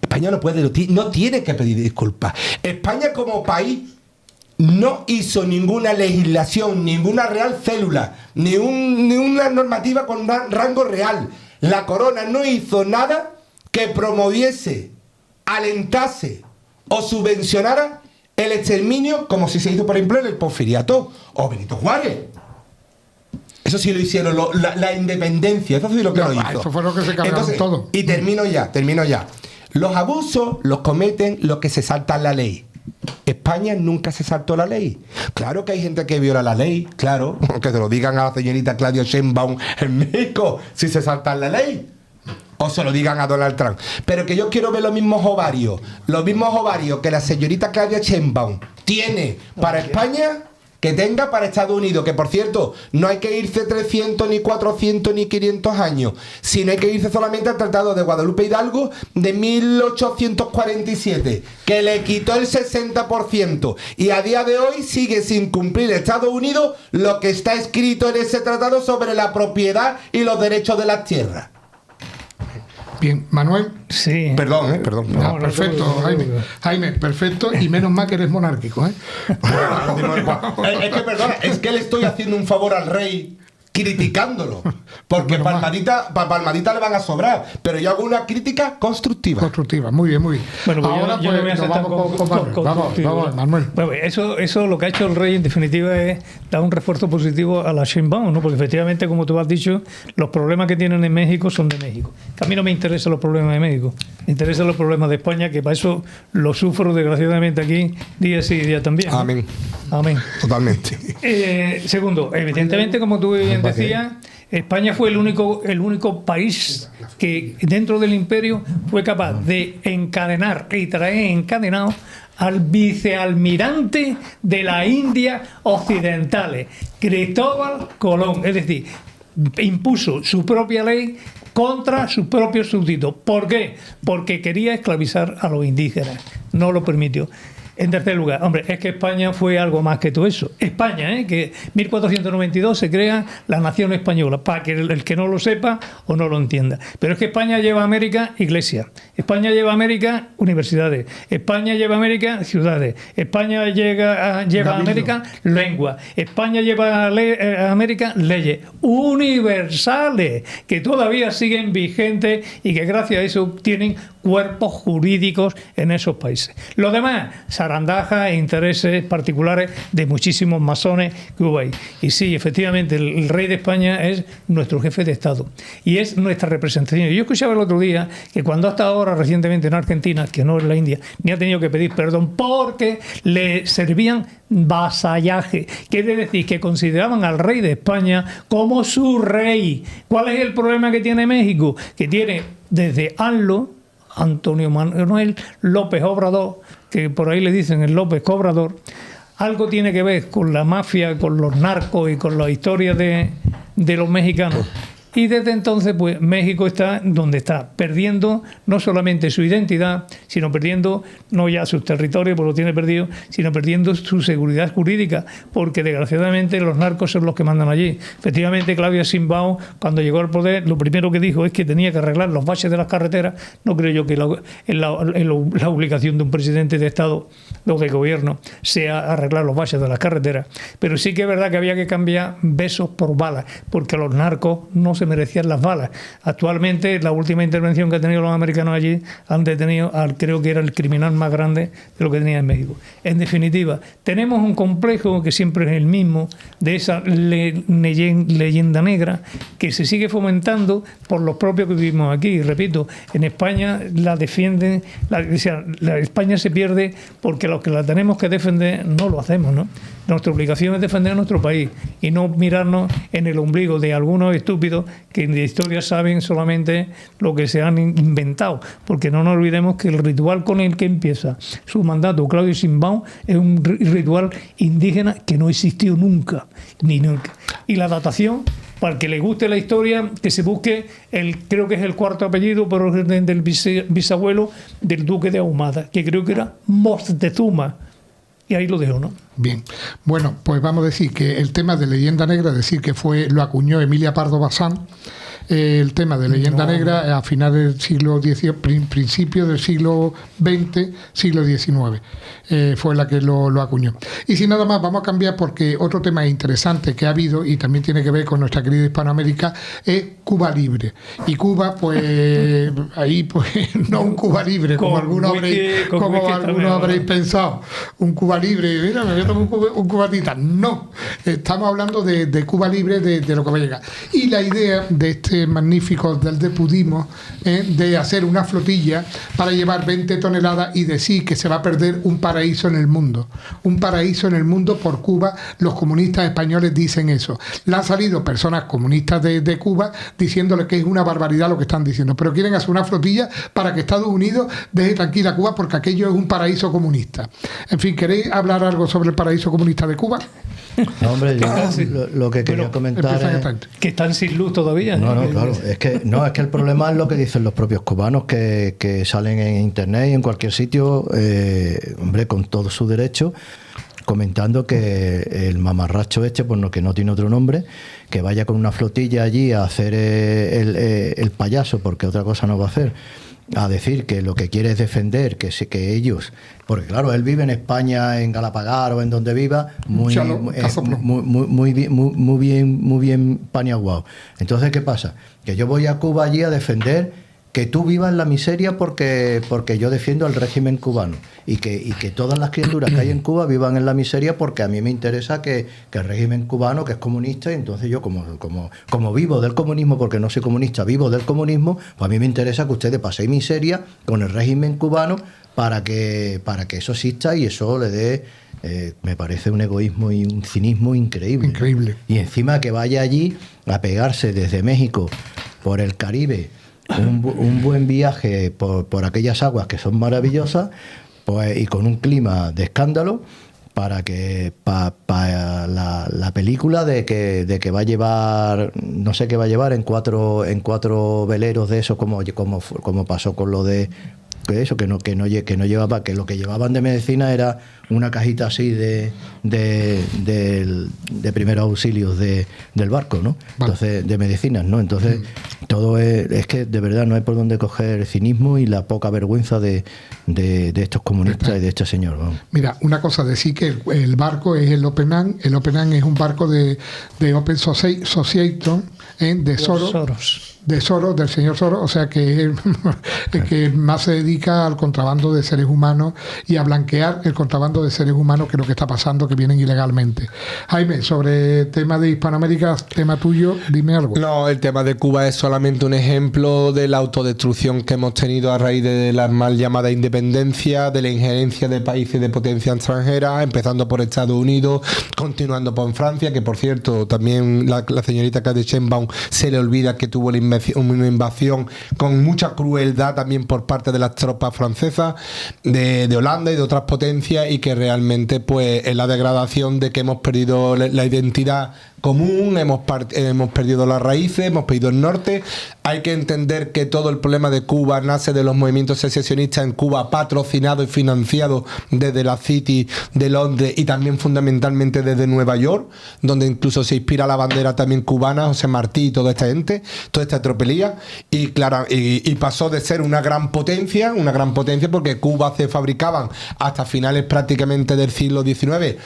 B: España no puede, no tiene que pedir disculpas. España como país no hizo ninguna legislación, ninguna real célula, ni una normativa con rango real. La corona no hizo nada que promoviese, alentase o subvencionara el exterminio, como si se hizo, por ejemplo, en el Porfiriato o Benito Juárez. Eso sí lo hicieron, la independencia, eso sí lo que lo hizo.
A: Eso fue lo que se cargaron. Entonces, todo.
B: Y termino ya. Los abusos los cometen los que se saltan la ley. España nunca se saltó la ley. Claro que hay gente que viola la ley, claro, que se lo digan a la señorita Claudia Sheinbaum en México si se saltan la ley, o se lo digan a Donald Trump. Pero que yo quiero ver los mismos ovarios que la señorita Claudia Sheinbaum tiene para España, que tenga para Estados Unidos, que por cierto, no hay que irse 300, ni 400, ni 500 años, sino hay que irse solamente al Tratado de Guadalupe Hidalgo de 1847, que le quitó el 60%, y a día de hoy sigue sin cumplir Estados Unidos lo que está escrito en ese tratado sobre la propiedad y los derechos de las tierras.
A: Bien, Manuel.
C: Sí.
B: Perdón.
A: No, perfecto, Jaime. Jaime, perfecto, y menos mal que eres monárquico, ¿eh?
B: Es que, perdona, es que le estoy haciendo un favor al rey criticándolo, porque palmadita le van a sobrar, pero yo hago una crítica constructiva.
A: Constructiva, muy bien, muy bien.
C: Bueno, pues
A: ahora
C: yo no voy a
A: nos vamos con Manuel. Vamos, Manuel.
C: Bueno, eso lo que ha hecho el rey en definitiva es dar un refuerzo positivo a la Sheinbaum, ¿no? Porque efectivamente, como tú has dicho, los problemas que tienen en México son de México. Que a mí no me interesan los problemas de México, me interesan los problemas de España, que para eso los sufro desgraciadamente aquí día sí y día también, ¿no?
B: Amén.
C: Totalmente. Segundo, evidentemente, como tú bien decías, España fue el único país que dentro del imperio fue capaz de encadenar y traer encadenado al vicealmirante de la India Occidentales, Cristóbal Colón. Es decir, impuso su propia ley contra sus propios súbditos. ¿Por qué? Porque quería esclavizar a los indígenas. No lo permitió. En tercer lugar, hombre, es que España fue algo más que todo eso. España, que en 1492 se crea la nación española, para que el que no lo sepa o no lo entienda. Pero es que España lleva a América iglesias, España lleva a América universidades, España lleva a América ciudades, España lleva a América lengua, España lleva a América leyes universales que todavía siguen vigentes y que gracias a eso tienen cuerpos jurídicos en esos países. Lo demás, zarandajas e intereses particulares de muchísimos masones que hubo ahí. Y sí, efectivamente, el rey de España es nuestro jefe de Estado y es nuestra representación. Yo escuchaba el otro día que cuando ha estado ahora recientemente en Argentina, que no es la India, ni ha tenido que pedir perdón porque le servían vasallaje. Quiere decir que consideraban al rey de España como su rey. ¿Cuál es el problema que tiene México? Que tiene desde Antonio Manuel López Obrador, que por ahí le dicen el López Cobrador, algo tiene que ver con la mafia, con los narcos y con la historia de los mexicanos. Y desde entonces, pues México está donde está, perdiendo no solamente su identidad, sino perdiendo no ya sus territorios, porque lo tiene perdido, sino perdiendo su seguridad jurídica, porque desgraciadamente los narcos son los que mandan allí. Efectivamente, Claudia Sheinbaum, cuando llegó al poder, lo primero que dijo es que tenía que arreglar los baches de las carreteras. No creo yo que la obligación de un presidente de Estado o de gobierno sea arreglar los baches de las carreteras, pero sí que es verdad que había que cambiar besos por balas, porque los narcos no se merecían las balas. Actualmente, la última intervención que han tenido los americanos allí, han detenido creo que era el criminal más grande de lo que tenía en México. En definitiva, tenemos un complejo que siempre es el mismo, de esa leyenda negra que se sigue fomentando por los propios que vivimos aquí. Y repito, en España la defienden, la España se pierde porque los que la tenemos que defender no lo hacemos, ¿no? Nuestra obligación es defender a nuestro país y no mirarnos en el ombligo de algunos estúpidos que en la historia saben solamente lo que se han inventado, porque no nos olvidemos que el ritual con el que empieza su mandato Claudia Sheinbaum es un ritual indígena que no existió nunca, ni nunca. Y la datación, para el que le guste la historia, que se busque creo que es el cuarto apellido por orden del bisabuelo del duque de Ahumada, que creo que era Moctezuma. Y ahí lo dejo, ¿no?
A: Bien. Bueno, pues vamos a decir que el tema de leyenda negra, decir que lo acuñó Emilia Pardo Bazán, el tema de leyenda negra a finales del siglo XIX, principio del siglo XX, siglo XIX, fue la que lo acuñó. Y sin nada más, vamos a cambiar porque otro tema interesante que ha habido y también tiene que ver con nuestra querida Hispanoamérica es Cuba Libre. Y Cuba, pues ahí pues no un Cuba Libre, como algunos habréis pensado, un Cuba Libre, mira, me voy a tomar un cubatita. No, estamos hablando de Cuba Libre, de lo que va a llegar. Y la idea de magnífico del depudismo, de hacer una flotilla para llevar 20 toneladas y decir que se va a perder un paraíso en el mundo. Un paraíso en el mundo por Cuba. Los comunistas españoles dicen eso. Le han salido personas comunistas de Cuba diciéndole que es una barbaridad lo que están diciendo, pero quieren hacer una flotilla para que Estados Unidos deje tranquila a Cuba porque aquello es un paraíso comunista. En fin, ¿queréis hablar algo sobre el paraíso comunista de Cuba?
D: No, hombre, lo que quería comentar es
C: que están sin luz todavía.
D: No, claro, es que el problema es lo que dicen los propios cubanos que salen en internet y en cualquier sitio, hombre, con todo su derecho, comentando que el mamarracho pues no, que no tiene otro nombre, que vaya con una flotilla allí a hacer el payaso, porque otra cosa no va a hacer, a decir que lo que quiere es defender que ellos, porque claro, él vive en España, en Galapagar o en donde viva, muy bien paniaguado. Entonces, ¿qué pasa? Que yo voy a Cuba allí a defender que tú vivas en la miseria porque yo defiendo el régimen cubano y que todas las criaturas que hay en Cuba vivan en la miseria porque a mí me interesa que el régimen cubano, que es comunista, y entonces yo como vivo del comunismo, porque no soy comunista, vivo del comunismo, pues a mí me interesa que ustedes paséis miseria con el régimen cubano para que eso exista y eso le dé, me parece un egoísmo y un cinismo increíble.
A: Increíble.
D: Y encima que vaya allí a pegarse desde México por el Caribe un buen viaje por aquellas aguas que son maravillosas, pues, y con un clima de escándalo, para la película de que va a llevar, no sé qué va a llevar, en cuatro veleros de eso, como pasó con lo de eso, que no llevaba, que lo que llevaban de medicina era una cajita así de primeros auxilios del barco, ¿no?
A: Vale.
D: Entonces, de medicinas, ¿no? Entonces, todo es que de verdad no hay por dónde coger el cinismo y la poca vergüenza de estos comunistas y de este señor, vamos.
A: Mira, una cosa, decir que el barco es el Openan. El Openan es un barco de Open Society, de Soros. De Soros, del señor Soros, o sea que es el que más se dedica al contrabando de seres humanos y a blanquear el contrabando de seres humanos, que es lo que está pasando, que vienen ilegalmente. Jaime, sobre el tema de Hispanoamérica, tema tuyo, dime algo.
B: No, el tema de Cuba es solamente un ejemplo de la autodestrucción que hemos tenido a raíz de la mal llamada independencia, de la injerencia de países de potencia extranjera, empezando por Estados Unidos, continuando por Francia, que por cierto, también la señorita Claudia Sheinbaum se le olvida que tuvo una invasión con mucha crueldad también por parte de las tropas francesas, de Holanda y de otras potencias, y que realmente pues es la degradación de que hemos perdido la identidad común, hemos perdido las raíces, hemos perdido el norte. Hay que entender que todo el problema de Cuba nace de los movimientos secesionistas en Cuba, patrocinados y financiados desde la City de Londres y también fundamentalmente desde Nueva York, donde incluso se inspira la bandera también cubana, José Martí y toda esta gente, toda esta tropelía, y claro, y pasó de ser una gran potencia porque Cuba se fabricaban hasta finales prácticamente del siglo XIX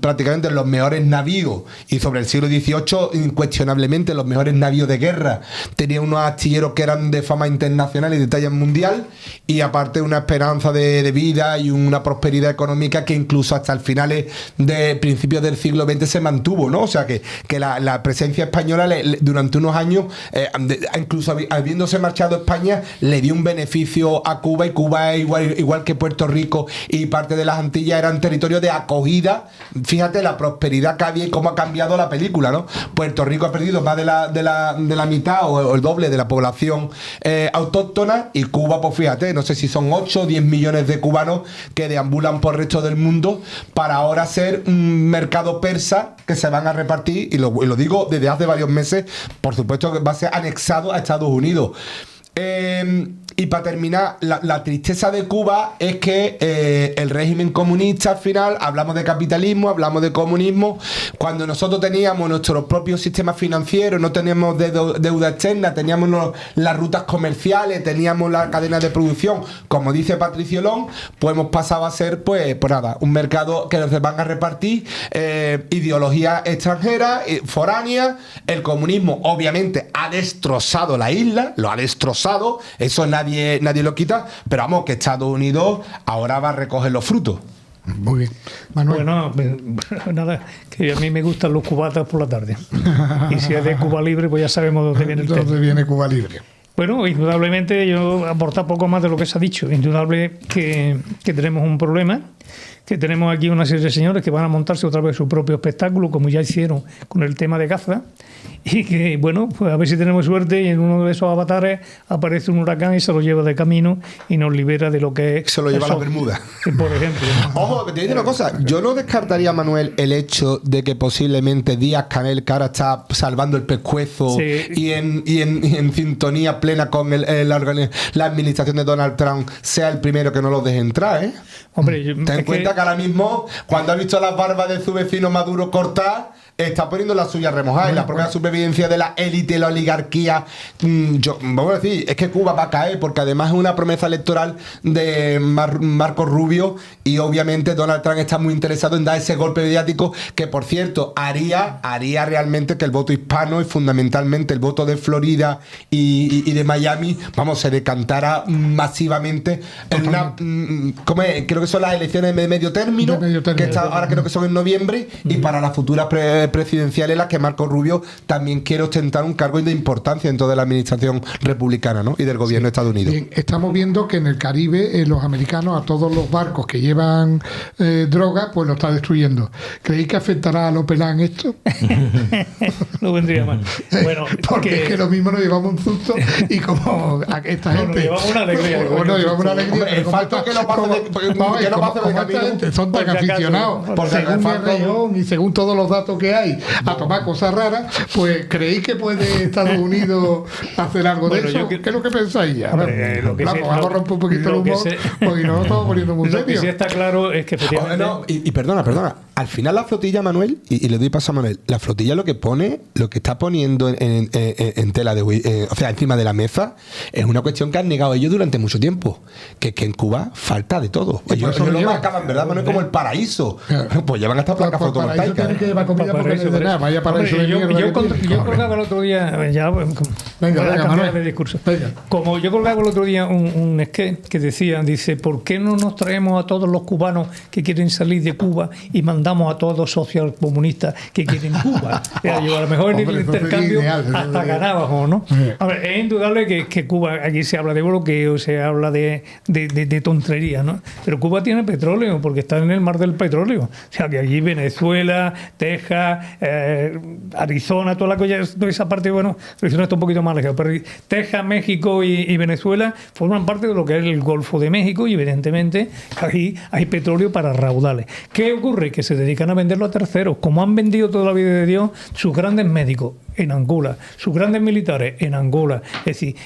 B: prácticamente los mejores navíos, y sobre el siglo XVIII incuestionablemente los mejores navíos de guerra. Tenía unos astilleros que eran de fama internacional y de talla mundial, y aparte una esperanza de vida y una prosperidad económica que incluso hasta el finales de principios del siglo XX se mantuvo, ¿no? O sea que la presencia española durante unos años, incluso habiéndose marchado España, le dio un beneficio a Cuba, y Cuba es igual que Puerto Rico y parte de las Antillas eran territorios de acogida. Fíjate la prosperidad que había y cómo ha cambiado la película, ¿no? Puerto Rico ha perdido más de la mitad o el doble de la población autóctona, y Cuba, pues fíjate, no sé si son 8 o 10 millones de cubanos que deambulan por el resto del mundo para ahora ser un mercado persa que se van a repartir, y lo digo desde hace varios meses, por supuesto que va a ser anexado a Estados Unidos. Y para terminar, la tristeza de Cuba es que el régimen comunista, al final, hablamos de capitalismo, hablamos de comunismo, cuando nosotros teníamos nuestros propios sistemas financieros, no teníamos deuda externa, teníamos las rutas comerciales, teníamos la cadena de producción, como dice Patricio Long, pues hemos pasado a ser, pues nada, un mercado que nos van a repartir ideología extranjera, foránea. El comunismo obviamente ha destrozado la isla, lo ha destrozado, eso nadie lo quita, pero vamos, que Estados Unidos ahora va a recoger los frutos.
A: Muy bien. Manuel.
C: Bueno, nada, que a mí me gustan los cubatas por la tarde. Y si es de Cuba Libre, pues ya sabemos dónde viene el tema.
A: ¿Dónde viene Cuba Libre?
C: Bueno, indudablemente yo aportar poco más de lo que se ha dicho. Indudable que tenemos un problema, que tenemos aquí una serie de señores que van a montarse otra vez su propio espectáculo, como ya hicieron con el tema de Gaza, y que, bueno, pues a ver si tenemos suerte y en uno de esos avatares aparece un huracán y se lo lleva de camino y nos libera de lo que es...
B: Se lo lleva a la Bermuda.
C: Por ejemplo.
B: Ojo, te digo una cosa, yo no descartaría, Manuel, el hecho de que posiblemente Díaz-Canel, que ahora está salvando el pescuezo,
C: Sí.
B: y en sintonía plena con la administración de Donald Trump, sea el primero que no los deje entrar, ¿eh?
C: Hombre,
B: Ten en cuenta que ahora mismo, cuando ha visto las barbas de su vecino Maduro cortar, está poniendo la suya remojada, y la propia supervivencia de la élite, la oligarquía. Vamos a decir, es que Cuba va a caer, porque además es una promesa electoral de Marco Rubio, y obviamente Donald Trump está muy interesado en dar ese golpe mediático que, por cierto, haría realmente que el voto hispano, y fundamentalmente el voto de Florida y de Miami, se decantara masivamente en una... ¿cómo es? Creo que son las elecciones de medio término, que ahora creo que son en noviembre, y para las futuras presidenciales, las que Marco Rubio también quiere ostentar un cargo de importancia dentro de la administración republicana, ¿no? Y del gobierno de Estados Unidos.
A: Bien, estamos viendo que en el Caribe los americanos a todos los barcos que llevan droga, pues lo está destruyendo. ¿Creéis que afectará a Lopelán esto?
C: No vendría mal. Bueno,
A: porque es que lo mismo nos llevamos un susto, y como a esta gente...
C: nos llevamos una alegría.
A: Bueno, llevamos una alegría.
B: El falto que lo pase de camino.
A: Son tan aficionados, según mi región y según todos los datos que hay, a tomar cosas raras, pues ¿creéis que puede Estados Unidos hacer algo de eso? ¿Qué es lo que pensáis ya? Vamos a romper un poquito el humor, porque no lo estamos poniendo muy serio.
C: Lo que sí está claro es que efectivamente...
B: Y perdona, al final la flotilla, Manuel, y le doy paso a Manuel, la flotilla lo que está poniendo en tela de o sea, encima de la mesa, es una cuestión que han negado ellos durante mucho tiempo, que en Cuba falta de todo. Ellos lo marcaban, ¿verdad, Manuel? Como el paraíso. Pues llevan hasta placas fotovoltaicas.
A: Tienen que llevar comida porque no de nada. Vaya paraíso de mierda.
C: Yo colgaba el otro día, ya
A: venga, Manuel,
C: de discurso. Como yo colgaba el otro día un sketch que dice, ¿por qué no nos traemos a todos los cubanos que quieren salir de Cuba y mandamos a todos los socialcomunistas que quieren Cuba? Yo a lo mejor en el intercambio hasta ganábamos, ¿no? A ver, es indudable que Cuba, aquí se habla de bloqueo, se habla de tontería, ¿no? Pero Cuba tiene petróleo, porque está en el mar del petróleo. O sea, que allí Venezuela, Texas, Arizona, toda esa parte, bueno, Arizona está un poquito más lejos, pero Texas, México y Venezuela forman parte de lo que es el Golfo de México, y evidentemente ahí hay petróleo para raudales. ¿Qué ocurre? Que se dedican a venderlo a terceros, como han vendido toda la vida de Dios sus grandes médicos en Angola, sus grandes militares en Angola. Es decir,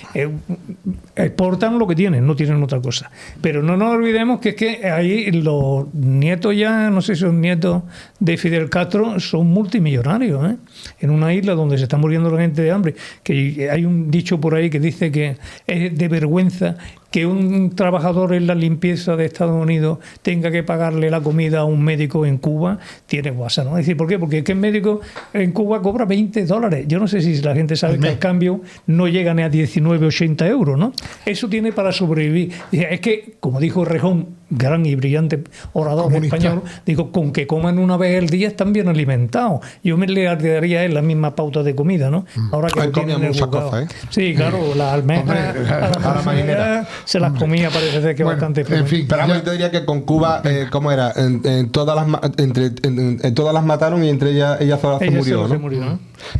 C: exportan lo que tienen, no tienen otra cosa. Pero no nos olvidemos que es que ahí los nietos, ya no sé si son nietos de Fidel Castro, son multimillonarios, ¿eh? En una isla donde se está muriendo la gente de hambre, que hay un dicho por ahí que dice que es de vergüenza que un trabajador en la limpieza de Estados Unidos tenga que pagarle la comida a un médico en Cuba. Tiene guasa, ¿no? Es decir, ¿por qué? Porque es que el médico en Cuba cobra $20. Yo no sé si la gente sabe que al cambio no llega ni a 19, 80 euros, ¿no? Eso tiene para sobrevivir. Es que, como dijo Rejón, gran y brillante orador español, digo, con que coman una vez al día están bien alimentados. Yo me le daría a él la misma pauta de comida, ¿no? Ahora que tienen el bocado. Sí, claro, las almejas, a la marinera se las comía, parece ser que bastante.
B: En fin, pero yo te diría que con Cuba, ¿cómo era? En todas las mataron, y entre ellas sola se murió, ¿no?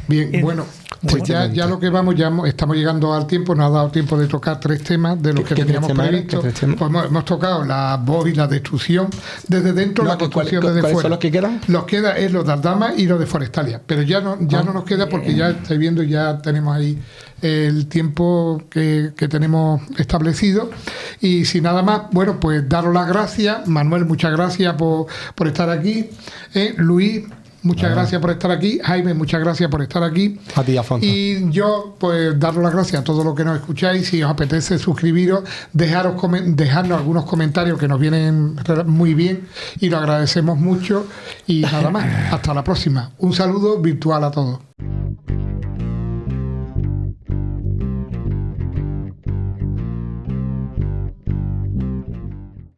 A: Bien, bueno, pues ya lo que vamos, ya estamos llegando al tiempo, nos ha dado tiempo de tocar 3 temas de los que teníamos previsto. Pues hemos tocado la voz y la destrucción desde dentro, la construcción desde fuera.
B: ¿Son los que quedan?
A: Los queda es los de Aldama y los de Forestalia, pero ya no nos queda, porque ya estáis viendo, ya tenemos ahí el tiempo que tenemos establecido. Y sin nada más, bueno, pues daros las gracias. Manuel, muchas gracias por estar aquí. Luis, muchas gracias por estar aquí. Jaime, muchas gracias por estar aquí.
B: A ti, Afonso.
A: Y yo, pues, daros las gracias a todos los que nos escucháis. Si os apetece suscribiros, dejarnos algunos comentarios que nos vienen muy bien y lo agradecemos mucho. Y nada más, hasta la próxima. Un saludo virtual a todos.